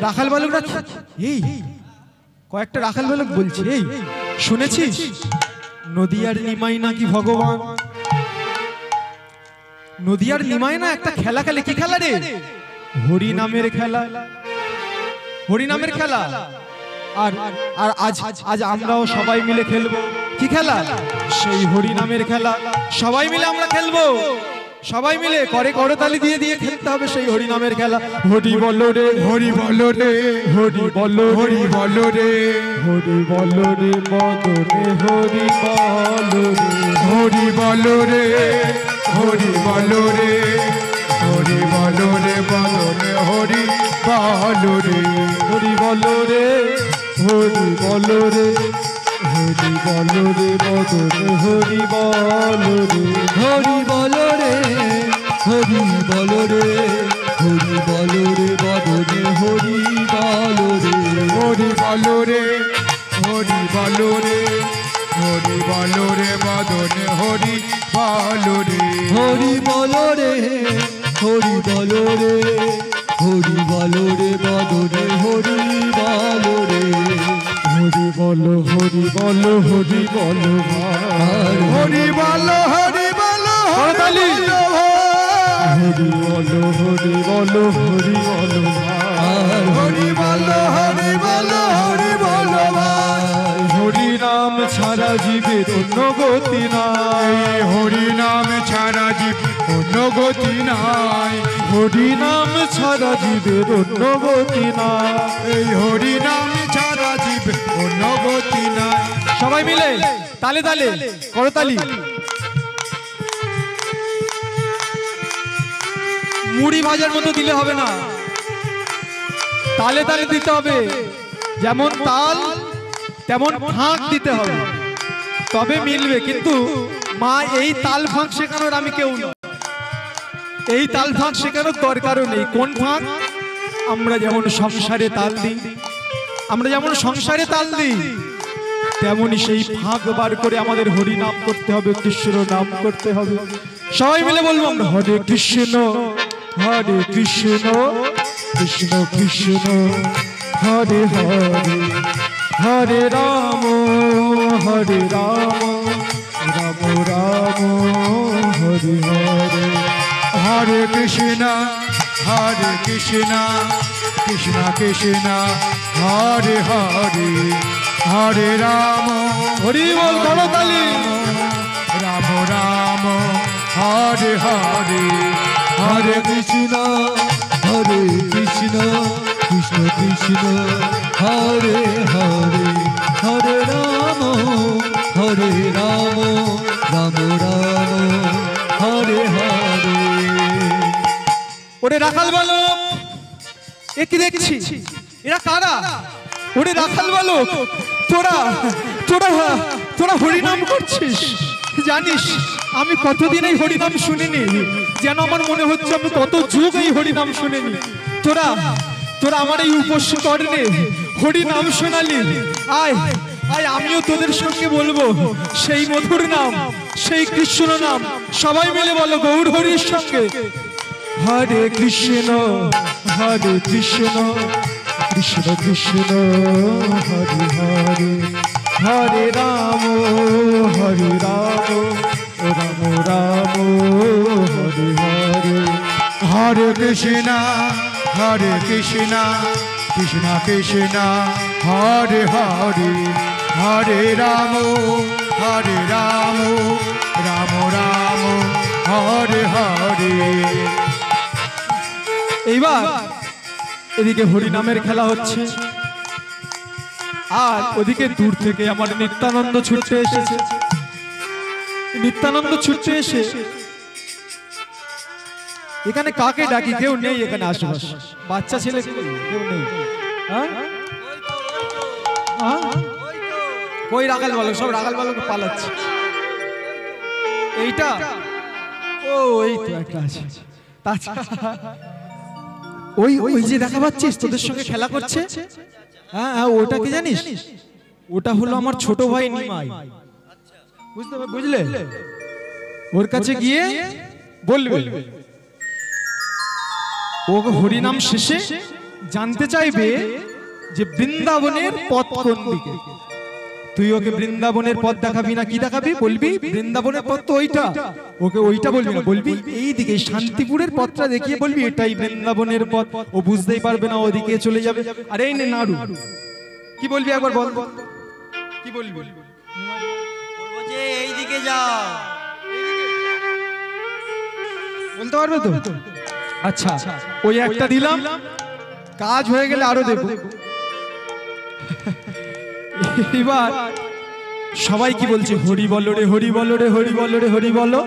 রাখাল বালকরা এই কয়েকটা রাখাল বালক বলছে, এই শুনেছিস নদিয়ার নিমাই নাকি ভগবান? নদিয়ার নিমাই না একটা খেলা খেলে। কি খেলা রে? হরি নামের খেলা, হরি নামের খেলা। আর আর আজ আজ আমরাও সবাই মিলে খেলবো। কি খেলা? সেই হরি নামের খেলা। সবাই মিলে আমরা খেলবো, সবাই মিলে করে করতালি দিয়ে দিয়ে খেলতে হবে সেই হরি নামের খেলা। হরি বলো রে, হরি বলো রে, হরি বলো, হরি বলো রে, হরি বলো রে বদনে, হরি বলো রে, হরি বলো রে, হরি বলো রে, হরি বলো রে বদনে, হরি বলো রে, হরি বলো রে, হরি বলো রে, হরি বলো রে বদনে, হরি বলো রে, হরি বলো রে, হরি বলো রে, হরি বলো রে বদনে, হরি বলো রে, হরি বলো রে, হরি বলো রে, হরি বলো রে বদনে, হরি বলো রে, হরি বলো রে, হরি বলো রে, হরি বলো রে বদনে, হরি বলো রে, হরি বলো, হরি বলো, হরি বলো ভাই। হরি বলো, হরি বলো, করতালি। হরি বলো, হরি বলো, হরি বলো, হরি বলো ভাই। হরি বলো, হরি বলো, হরি বলো ভাই। হরি নাম ছাড়া জীবের অন্য গতি নাই, হরি নাম ছাড়া জীব অন্য গতি নাই, হরি নাম ছাড়া জীবের অন্য গতি নাই। এই হরি নাম ছাড়া জীব অন্য গতি নাই। সবাই মিলে তালে তালে করতালি। মুড়ি ভাজার মতো দিলে হবে না, তালে তালে দিতে হবে, যেমন তাল তেমন ফাঁক দিতে হবে, তবে মিলবে। কিন্তু মা এই তাল ফাঁক শেখানোর আমি কেউ না, এই তাল ফাঁক শেখানোর দরকারও নেই। কোন ফাঁক? আমরা যেমন সংসারে তাল দিই, আমরা যেমন সংসারে তাল দিই, তেমনি সেই ফাঁক বার করে আমাদের হরি নাম করতে হবে, কৃষ্ণ নাম করতে হবে। সবাই মিলে বলবো আমরা হরে কৃষ্ণ কৃষ্ণ কৃষ্ণ হরে হরে, হরে রাম রাম রাম হরে হরে। হরে কৃষ্ণ কৃষ্ণ কৃষ্ণ হরে হরে, হরে রাম হরি বল করতালি, রাম রাম হরে হরে। হরে কৃষ্ণ কৃষ্ণ কৃষ্ণ হরে হরে, হরে রাম রাম রাম হরে হরে। ওরে রাখাল বালক, এ কি দেখছি? এরা কারা? ওরে রাখাল বালক, তোরা তোরা তোরা হরিনাম করছিস? জানিস আমি কতদিন এই হরিনাম শুনিনি, যেন আমার মনে হচ্ছে আমি কত যুগ এই হরিনাম শুনিনি। তোরা তোরা আমার এই উপোস করনে হরিনাম শোনালি। আয় আয়, আমিও তোদের সঙ্গে বলবো সেই মধুর নাম, সেই কৃষ্ণ নাম। সবাই মিলে বলো গৌর হরির সঙ্গে, হরে কৃষ্ণ কৃষ্ণ কৃষ্ণ হরে হরে, হরে রাম রাম রাম হরে হরে। হরে কৃষ্ণ কৃষ্ণ কৃষ্ণ হরে হরে, হরে রাম রাম রাম হরে হরে। এইবার এদিকে হরিনামের খেলা হচ্ছে, আর ওদিকে দূর থেকে আমার নিত্যানন্দ ছুটতে এসেছে। নিত্যানন্দ ছুটতে এসে এখানে কাকে ডাকি? কেউ নেই এখানে আশেপাশে, বাচ্চা ছেলে কেউ নেই। কই রাখাল বালক? সব রাখাল বালক পালাচ্ছে। এইটা ও এই তো একটা আছে। ওই ওই যে দেখা পাচ্ছিস তোদের সঙ্গে খেলা করছে, হ্যাঁ হ্যাঁ, ওটা কি জানিস? ওটা হলো আমার ছোট ভাই নিমাই, বুঝলে? ওর কাছে গিয়ে বলবে, ও হরিনাম শেষে জানতে চাইবে যে বৃন্দাবনের পথ কোন দিকে। তুই ওকে বৃন্দাবনের পথ দেখাবি না, কি দেখাবি? বলবি বৃন্দাবনের পথ তো ওইটা, ওকে ওইটা বলবি না, বলবি এই দিকে শান্তিপুরের পথটা দেখিয়ে বলবি এটাই বৃন্দাবনের পথ। ও বুঝতেই পারবে না, ওদিকে চলে যাবে। আর এই নে নাড়ু, কি বলবি একবার বল, কি বলবি? বলবো যে এই দিকে যাও। বলতে পারবে তো? আচ্ছা, ওই একটা দিলাম, কাজ হয়ে গেলে আরো দেব। এবার সবাই কি বলছে? হরি বলো রে, হরি বলো রে, হরি বলো রে, হরি বলো।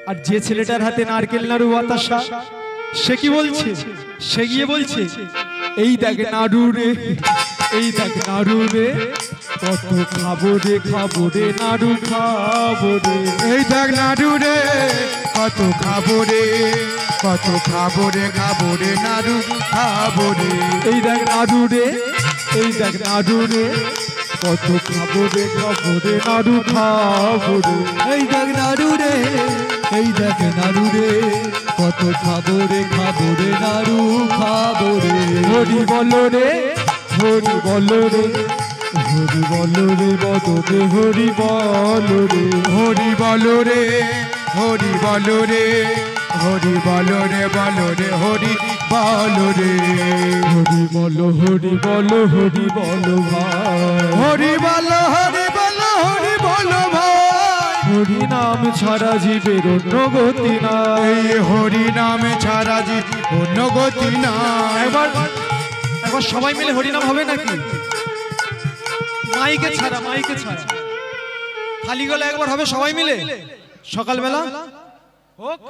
আর যে ছেলেটার হাতে নারকেল নাড়ু বাতাসা, সে কি বলছে? সে গিয়ে বলছে এই দেখ নাড়ু রে, এই দেখ নাড়ু রে, কত খাবো রে নাড়ু খাবো রে। এই দেখ নাড়ু রে, কত খাবো রে নাড়ু খাবো রে। এই দেখ নাড়ু রে, এই দেখ নাড়ু রে, কত খাবো রে নাড়ু খাবো রে। এই দেখ নাড়ু রে, এই দেখ নাড়ু রে, কত খাবো রে নাড়ু খাবো রে। হরি বলো রে, হরি বলো রে, হরি বলো রে বদনে, হরি বলো রে, হরি বলো রে, হরি বলো রে, হরি বলো রে, বলো রে, হরি বলো রে। হরি বলো, হরি বলো, হরি বলো ভাই, হরি বলো, হরি বলো, হরি বলো ভাই। হরি নাম ছাড়া জীবের অন্য গতি নাই। এই হরি নামে ছাড়া যে অন্য গতি নাই। একবার একবার সবাই মিলে হরিনাম হবে নাকি? মাইকে ছাড়া, মাইকে ছাড়া, খালি গলা একবার হবে সবাই মিলে সকালবেলা হোক।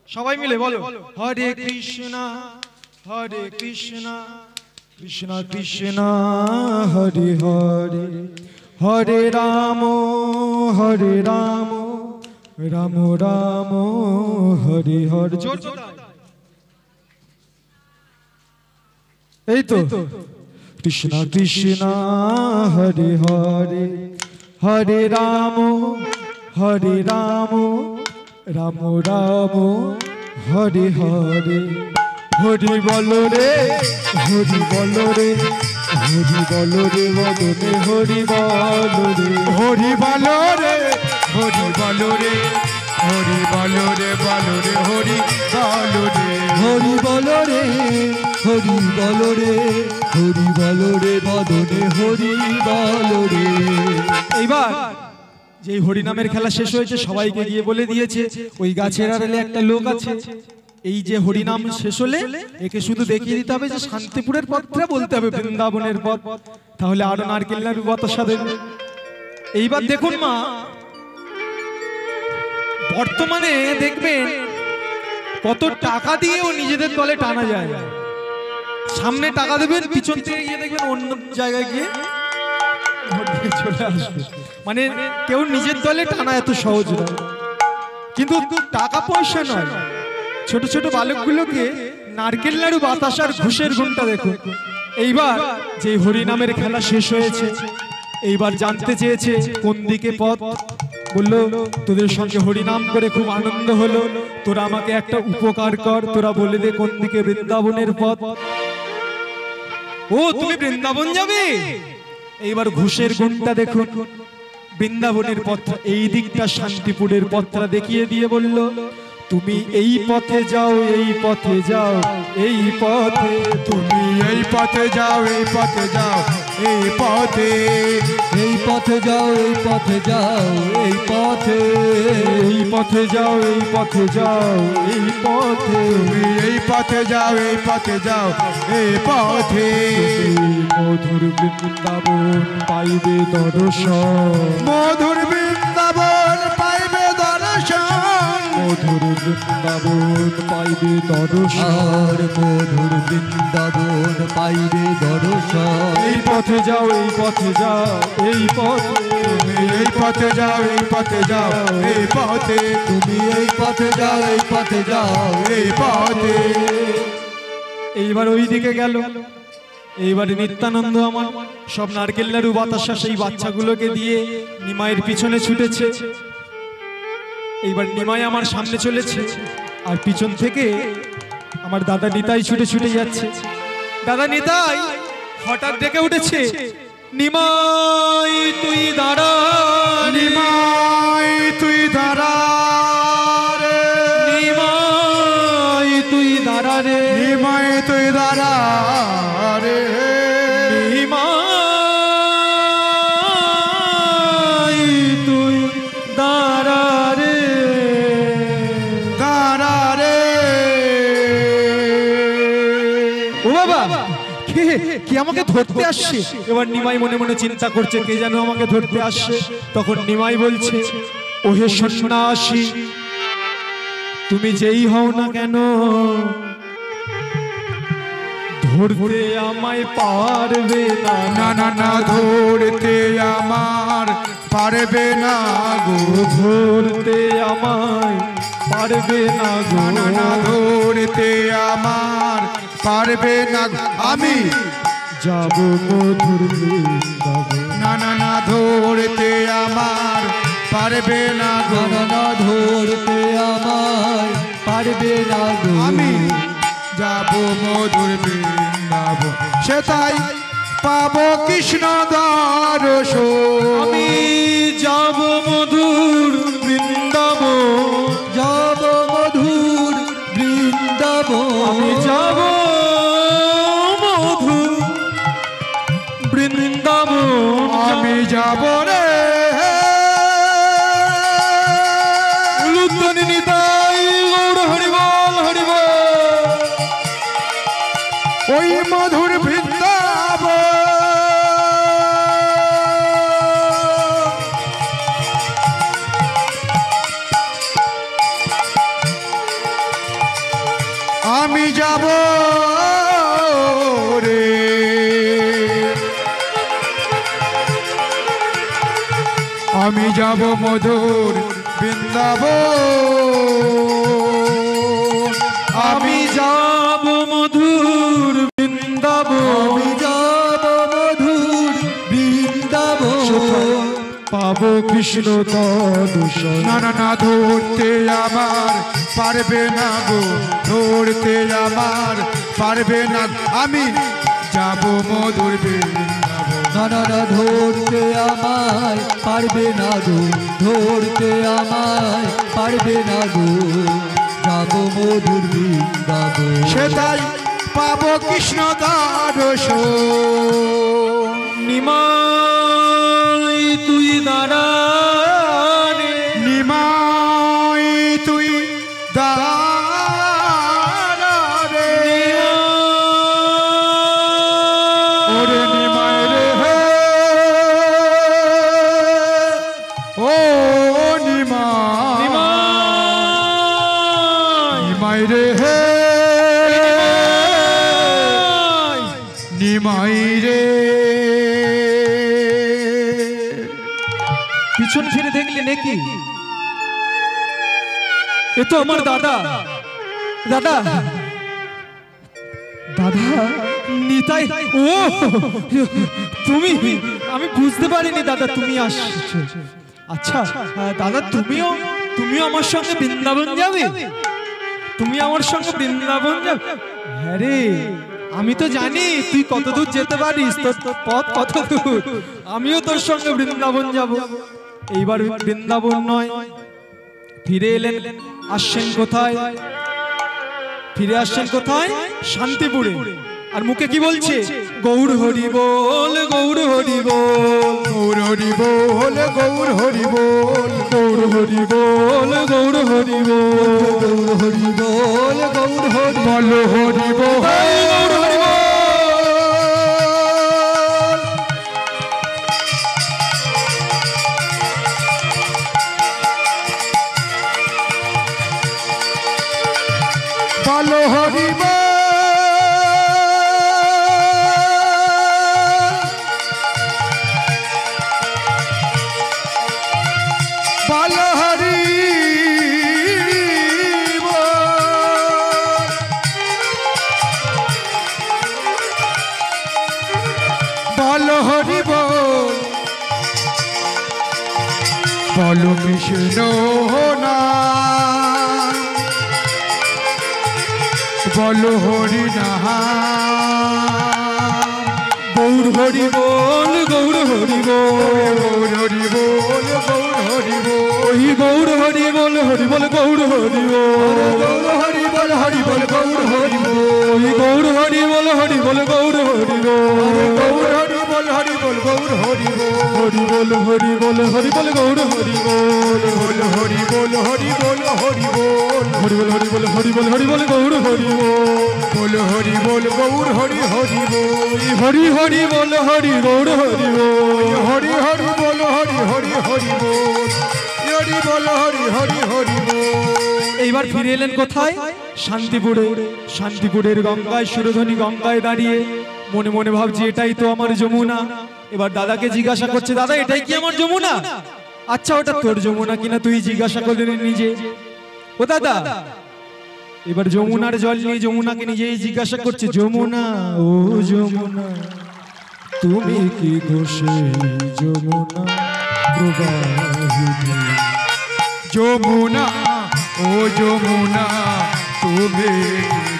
সবাই মিলে বলো হরে কৃষ্ণ হরে কৃষ্ণ কৃষ্ণ কৃষ্ণ হরে হরে হরে রাম রাম রাম হরে হরে। এই তো কৃষ্ণ কৃষ্ণ হরে হরে হরে রাম রাম রাম হরে হরে। হরি বল রে হরি বল রে হরি বল রে বদনে হরি বল রে হরি বল রে হরি বল রে হরি বল রে বল রে হরি বল রে হরি বল রে হরি বল রে হরি বল রে বদনে হরি বল রে। এইবার যেই হরিনামের খেলা শেষ হয়েছে সবাইকে গিয়ে বলে দিয়েছে ওই গাছের আড়ালে একটা লোক আছে, এই যে হরিনাম শেষ হলে একে শুধু দেখিয়ে দিতে হবে যে শান্তিপুরের পথটা বলতে হবে বৃন্দাবনের পথ, তাহলে আরো নারকেল নাড়ু বাতাসা দেবে। এইবার দেখুন মা, বর্তমানে দেখবেন কত টাকা দিয়েও নিজেদের দলে টানা যায়, সামনে টাকা দেবেন পিছন থেকে গিয়ে দেখবেন অন্য জায়গায় গিয়ে চলে আসবে, মানে কেউ নিজের দলে টানা এত সহজ নয়। কিন্তু টাকা পয়সা নয়, ছোট ছোট বালকগুলোকে নারকেল নাড়ু বাতাসার ঘুষের ঘন্টা দেখুন। এইবার যে হরিনামের খেলা শেষ হয়েছে, এইবার জানতে চেয়েছে কোন দিকে পথ, বললো তোদের সঙ্গে হরিনাম করে খুব আনন্দ হলো, তোরা আমাকে একটা উপকার কর, তোরা বলে দে কোন দিকে বৃন্দাবনের পথ। ও তুমি বৃন্দাবন যাবে? এইবার ঘুষের ঘন্টা দেখুন, বৃন্দাবনের পথ এই দিকটা শান্তিপুরের পথটা দেখিয়ে দিয়ে বলল তুমি এই পথে যাও, এই পথে যাও, এই পথে তুমি এই পথে যাও, এই পথে যাও, এই পথে এই পথে যাও, এই পথে যাও, এই পথে এই পথে যাও, এই পথে যাও, এই পথে তুমি এই পথে যাও, এই পথে যাও, এই পথে মধুর বৃন্দাবন পাইবে দর্শন, মধুর বৃন্দাবন পাইবে দর্শন, মধুর বৃন্দাবন পাইবে দর্শন, আর মধুর বৃন্দাবন পাইবে দর্শন। এই পথে যাও, এই পথে যাও, এই পথে তুমি এই পথে যাও, এই পথে যাও, এই পথে তুমি এই পথে যাও, এই পথে যাও, এই পথে। এইবার ওই দিকে গেল, এইবারে নিত্যানন্দ আমার সব নারকেল নাড়ু বাতাসা সেই বাচ্চাগুলোকে দিয়ে নিমাইয়ের পিছনে ছুটেছে। এইবার নিমাই আমার সামনে চলেছে আর পিছন থেকে আমার দাদা নিতাই ছুটে ছুটে যাচ্ছে। দাদা নিতাই হঠাৎ ডেকে উঠেছে, নিমাই তুই দাঁড়া, নিমাই তুই দাঁড়া রে, নিমাই তুই দাঁড়া রে, নিমাই তুই দাঁড়া রে, নিমাই তুই দাঁড়া রে, দাঁড়া রে। ও বাবা কে আমাকে ধরতে আসছে? এবার নিমাই মনে মনে চিন্তা করছে কে যেন আমাকে ধরতে আসছে। তখন নিমাই বলছে, ওহে সন্ন্যাসী তুমি যেই হও না কেন, ধরতে আমায় পারবে না, না না না ধরতে আমার পারবে না গো, ধরতে আমায় পারবে না গো, না না ধরতে আমার পারবে না গো। আমি যাব মধুর বৃন্দাবন, না না না ধরতে আমার পারবে না গো, না না ধরতে আমায় পারবে না গো। আমি যাব মধুর বৃন্দাবন, সেটাই পাবো কৃষ্ণ দর্শন। আমি যাব মধুর বৃন্দাবন, যাব মধুর বৃন্দাবন, আমি যাব মধুর বৃন্দাবন, আমি যাব রে লুতনি নিতাই গৌর হরিবল হরিবল, ওই মধুর বৃন্দাবন। আমি যাব যাব মধুর বৃন্দাবন আমি যাব মধুর বৃন্দাবন, আমি যাব মধুর বৃন্দাবন, পাবো কৃষ্ণ তদর্শন। না না না ধরতে আমার পারবে না গো, ধরতে আমার পারবে না, আমি যাব মধুর বৃন্দাবন। না না না ধরতে আমায় পারবে না গো, ধরতে আমায় পারবে না গো, যাব মধুর বৃন্দাবন। সেটাই পাবো কৃষ্ণ দর্শন। নিমাই তুই দাঁড়া রে, নিমাই তুই দাঁড়া রে, ওরে নিমাই রে হে, ও নিমাই, নিমাই রে হে, নিমাই রে। পিছন ফিরে দেখলে নাকি? এ তো আমার দাদা। দাদা, দাদা নিতাই, ও তুমি, আমি বুঝতে পারিনি দাদা তুমি আসছো। আচ্ছা দাদা, তুমিও আমার সঙ্গে বৃন্দাবন যাবে? তুমি আমার সঙ্গে বৃন্দাবন যাবে? হ্যাঁ রে, আমি তো জানি তুই কত দূর যেতে পারিস, তোর পথ কত দূর। আমিও তোর সঙ্গে বৃন্দাবন যাব। এইবার বৃন্দাবন নয়, ফিরে এলেন, আসছেন কোথায়? ফিরে আসছেন কোথায়? শান্তিপুরে। আর মুখে কি বলছে? গৌর হরি বল, গৌর হরি বল, গৌর হরি বল, গৌর হরি বল, গৌর হরি বল, গৌর হরি বল, গৌর হরি বল, গৌর হরি বল হরি বল, গৌর হরি বল। বল হরি বল, বল হরি বল, বল হরি বল, বল কৃষ্ণ না, বল হরি নাম। গৌর হরি বল, গৌর হরি বল, গৌর হরি বল, গৌর হরি বল, ওই গৌর হরি বল, হরি বল, গৌর হরি বল, গৌর হরি বল, হরি বল, গৌর হরি বল, ওই গৌর হরি বল, হরি বল, গৌর হরি বল, গৌর হরি বল, হরি বল, গৌর হরি বল, হরি বল, হরি বল, হরি বল, গৌর হরি বল, বল হরি বল, হরি বল, হরি বল, হরি বল, হরি বল, হরি বল, হরি বল, গৌর হরি বল, বল হরি বল, গৌর হরি হরি বল, হরি হরি বল, হরি গৌর হরি বল, হরি হরি বল, হরি হরি হরি বল, হরি বল, হরি হরি হরি বল। এইবার ফিরে এলেন কোথায়? শান্তিপুরে। শান্তিপুরের গঙ্গায়, সুরধনী গঙ্গায় দাঁড়িয়ে মনে মনে ভাবছি এটাই তো আমার যমুনা। এবার দাদাকে জিজ্ঞাসা করছে, দাদা এটাই কি আমার যমুনা? আচ্ছা ওটা তোর যমুনা কিনা তুই জিজ্ঞাসা করলি নিজে। ও দাদা, এবার যমুনার জল নিয়ে যমুনাকে নিজেই জিজ্ঞাসা করছে, যমুনা ও যমুনা তুমি কি ঘোষে যমুনা প্রবাহিনী। যমুনা ও যমুনা তুমি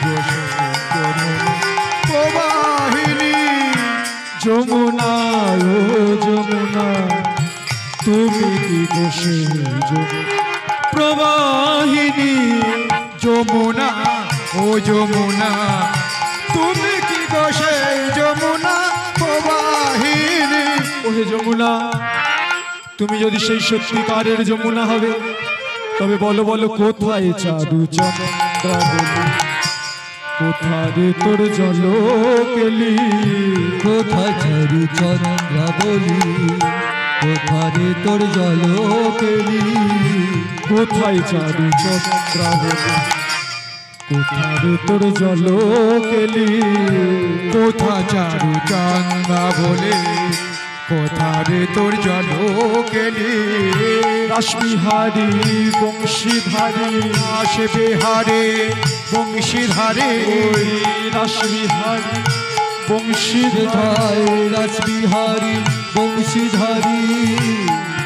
বসে প্রবাহিনী, যমুনা ও যমুনা তুমি কি বসে প্রবাহিনী। যমুনা ও যমুনা তুমি কি বসে যমুনা প্রবাহিনী। ওহে যমুনা, তুমি যদি সেই সত্যিকারের যমুনা হবে তবে বলো বলো কোথায় চাঁদু চন্দ্রাবলী, কোথায় তোর জল কেলি, কোথায় চারু চন্দ্রাবলী, কোথায় তোর জল কেলি, কোথায় চাঁদু চন্দ্রাবলী, কোথায় তোর জল কেলি, কোথা চারু চান্দা বলে কোথারে তোর জল গেলি রাসবিহারী বংশীধারী আসে বিহারে বংশীধারে ওই রাসবিহারী বংশীধারী রাসবিহারী বংশীধারী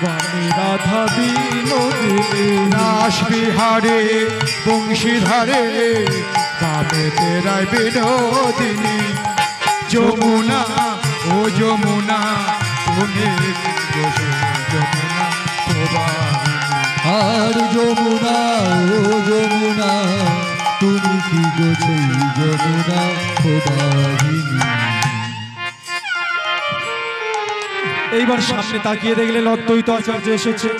বামে রাধা বিনোদিনী রাসবিহারে বংশীধারে বামে তেরাই বিনোদিনী যমুনা ও যমুনা তুমি বসে যমুনা আর যমুনা ও যমুনা তুমি কি গো সেই যমুনা খোদাহিনী। এইবার সামনে তাকিয়ে দেখলেন অদ্বৈত আচার্য এসেছে।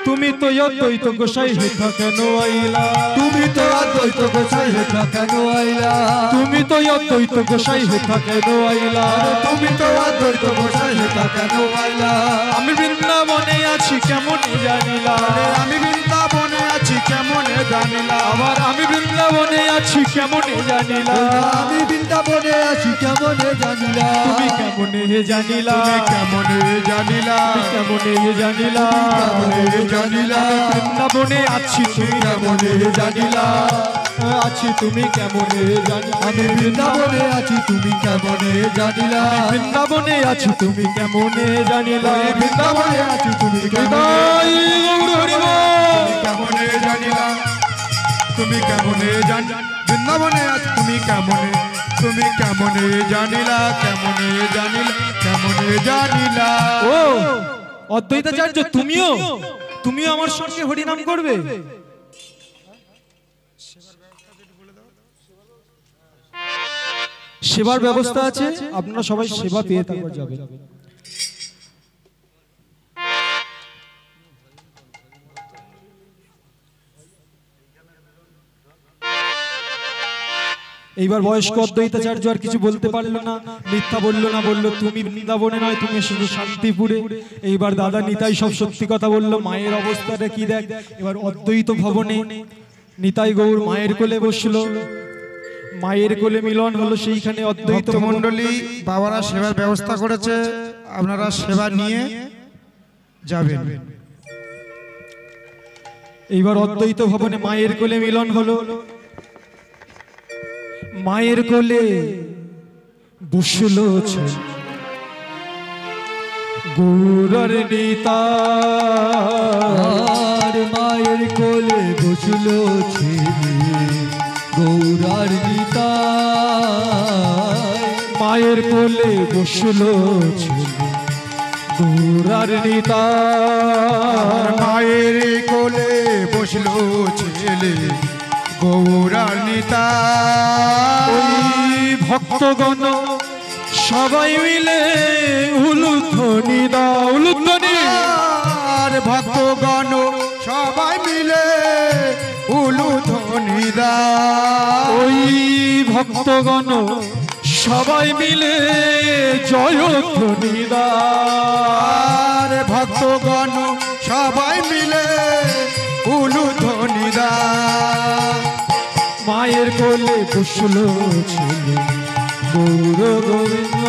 তুমি তো অদ্বৈত গোসাই হেথা কেন আইলা, তুমি তো অদ্বৈত গোসাই হেথা কেন আইলা, তুমি তো অদ্বৈত গোসাই হেথা কেন আইলা, তুমি তো অদ্বৈত গোসাই হেথা কেন আইলা। আমি বৃন্দাবনে আছি কেমন জানিলা, আমি বৃন্দাবনে আছি কেমন জানিলা, আবার আমি বৃন্দাবনে আছি কেমন জানিলা, আমি বৃন্দাবনে আছি কেমন জানিলা, তুমি কেমন জানিলা, কেমন জানিলা, কেমন জানিলা, জানিলা বৃন্দাবনে আছি তুমি কেমন জানিলা, আছি তুমি কেমন জানিলা, আমি বৃন্দাবনে আছি তুমি কেমন জানিলা, বৃন্দাবনে আছি তুমি কেমন জানিলা, বৃন্দাবনে আছি তুমি কেমন কেমন জানিলা, তুমি কেমন জানিলা, বৃন্দাবনে আছি তুমি কেমন জানিলা, কেমন জানিলা, কেমন জানিলা। ও অদ্বৈতাচার্য, তুমিও আমার সঙ্গে হরিনাম করবে? সেবার ব্যবস্থা আছে, আপনারা সবাই সেবা পেয়ে তারপর যাবেন। এইবার বয়স্ক অদ্বৈতাচার্য আর কিছু বলতে পারলো না, মিথ্যা বললো না, বললো তুমি বৃন্দাবনে নয়, তুমি শুধু শান্তিপুরে। এইবার দাদা নিতাই সব সত্যি কথা বললো, মায়ের অবস্থাটা কি দেখ। এবার অদ্বৈত ভবনে নিতাই গৌর মায়ের কোলে বসলো, মায়ের কোলে মিলন হলো, সেইখানে অদ্বৈত মণ্ডলী বাবারা সেবার ব্যবস্থা করেছে, আপনারা সেবা নিয়ে যাবেন। এইবার অদ্বৈত ভবনে মায়ের কোলে মিলন হলো, মায়ের কোলে বসলো গৌরার নিতাই, মায়ের কোলে বসলো ছেলে গৌরার নিতাই, মায়ের কোলে বসলো ছেলে গৌরার নিতাই, মায়ের কোলে বসলো ছেলে গৌরার নিতাই, ভক্তগণ সবাই মিলে উলুধ্বনি দাও, উলুধ্বনি, আর ভক্তগণ সবাই মিলে উলুধ্বনি দাও, ওই ভক্তগণ সবাই মিলে জয়ধ্বনি দাও, আর ভক্তগণ সবাই মিলে উলুধ্বনি দাও। মায়ের কোলে বসলো ছেলে গৌর গোবিন্দ,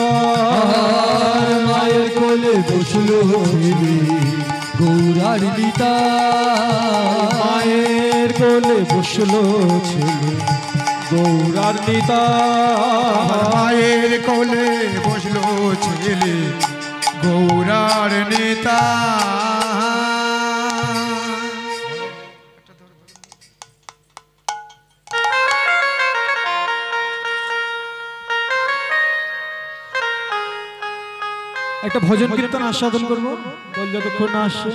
মায়ের কোলে বসলো ছেলে গৌরার নিতাই, মায়ের কোলে বসলো ছেলে গৌরার নিতাই, মায়ের কোলে বসলো ছেলে গৌরার নিতাই। একটা ভজন কীর্তন আস্বাদন করবো, দল যতক্ষণ না আসছে।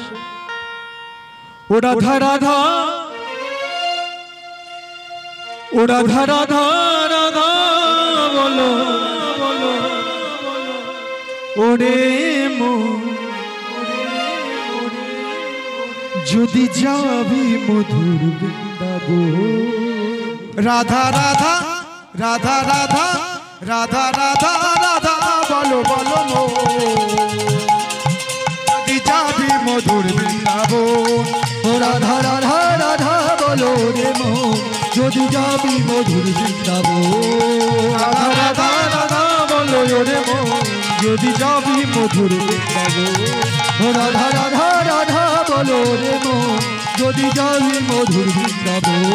ও রাধা রাধা, ও রাধা রাধা রাধা বলো বলো, ওরে মন যদি যাবি মধুর বৃন্দাবন, রাধা রাধা রাধা রাধা রাধা রাধা রাধা বলো বলো মো, যদি যাবি মধুর বৃন্দাবন, ও রাধা রাধা রাধা বলো রে মন যদি যাবি মধুর বৃন্দাবন, রাধা রাধা রাধা বলো রে মন যদি যাবি মধুর বৃন্দাবন। রাধা রাধা রাধা বলো রে মন যদি যাবি মধুর বৃন্দাবন।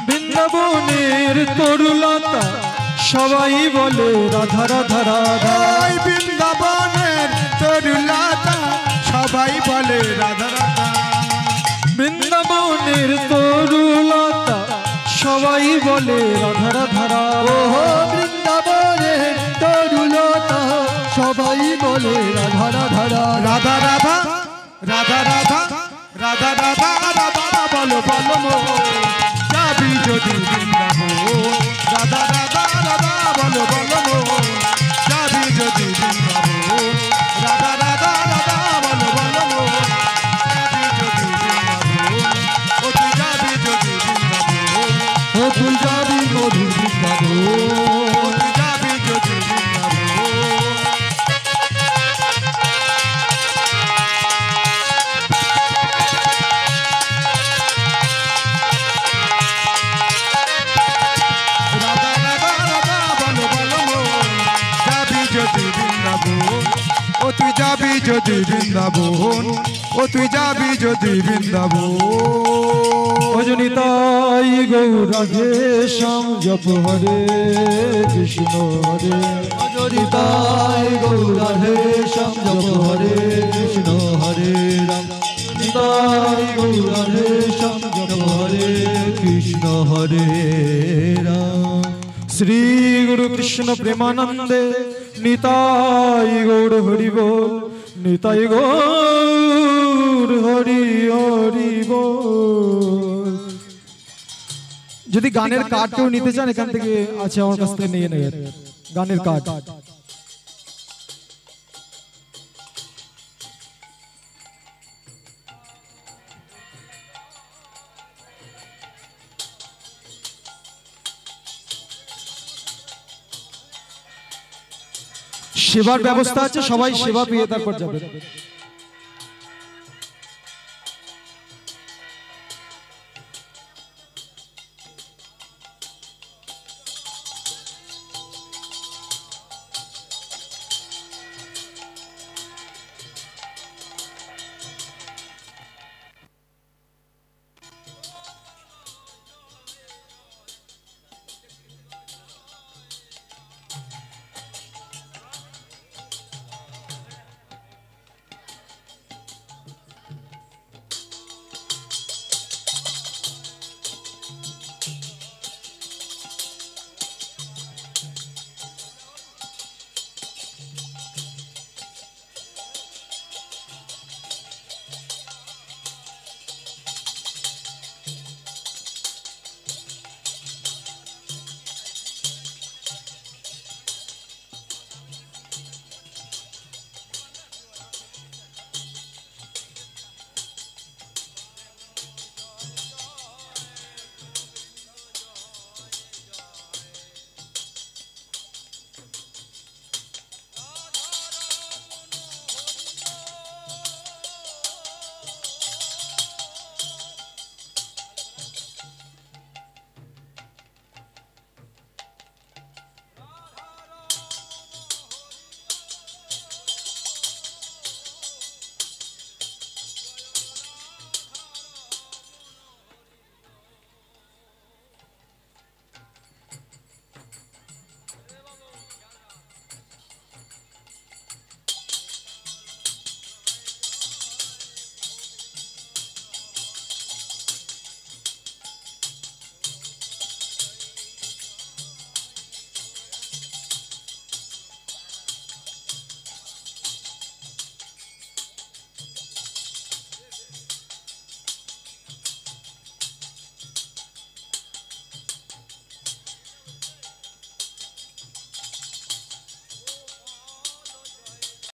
বৃন্দাবনের তরুলতা সবাই বলে রাধা রাধা রাধা। ওই বৃন্দাবনের তরুলতা সবাই বলে রাধা রাধা। বৃন্দাবনের তরুলতা সবাই বলে রাধা রাধা রাধা। ওহো বৃন্দাবনের তরুলতা সবাই বলে রাধা রাধা রাধা। রাধা রাধা রাধা রাধা রাধা রাধা রাধা বলো বলো মোর যাবি যদি বৃন্দাবন। রাধা রাধা রাধা বলো বলো মোর যাবি যদি বৃন্দাবন। রাধা রাধা রাধা বলো বলো মোর যাবি যদি বৃন্দাবন। ও তুই যাবি যদি বৃন্দাবন। ও তুই যাবি মধুর বৃন্দাবন। ও তুই যাবি যদি বৃন্দাবন। রাধা রাধা রাধা বলো বলো মোর যাবি যদি বৃন্দাবন। ও তুই যাবি যদি বৃন্দাবন। ও তুই যাবি যদি বৃন্দাবন। ভজনিতাই গৌরাধে শ্যাম জপ হরে কৃষ্ণ হরে। নিতাই গৌরাধে শ্যাম জপ হরে কৃষ্ণ হরে রাম। নিতাই গৌরাধে শ্যাম জপ হরে কৃষ্ণ হরে রাম। শ্রী গুরু কৃষ্ণ প্রেমানন্দে নিতাই গৌর হরি বল। নিতাই গৌর হরি হরি বল। যদি গানের কার্ড কেউ নিতে চান এখান থেকে আছে, আমার কাছ থেকে নিয়ে নেবেন গানের কার্ড। সেবার ব্যবস্থা আছে, সবাই সেবা পেয়ে তারপর যাবে।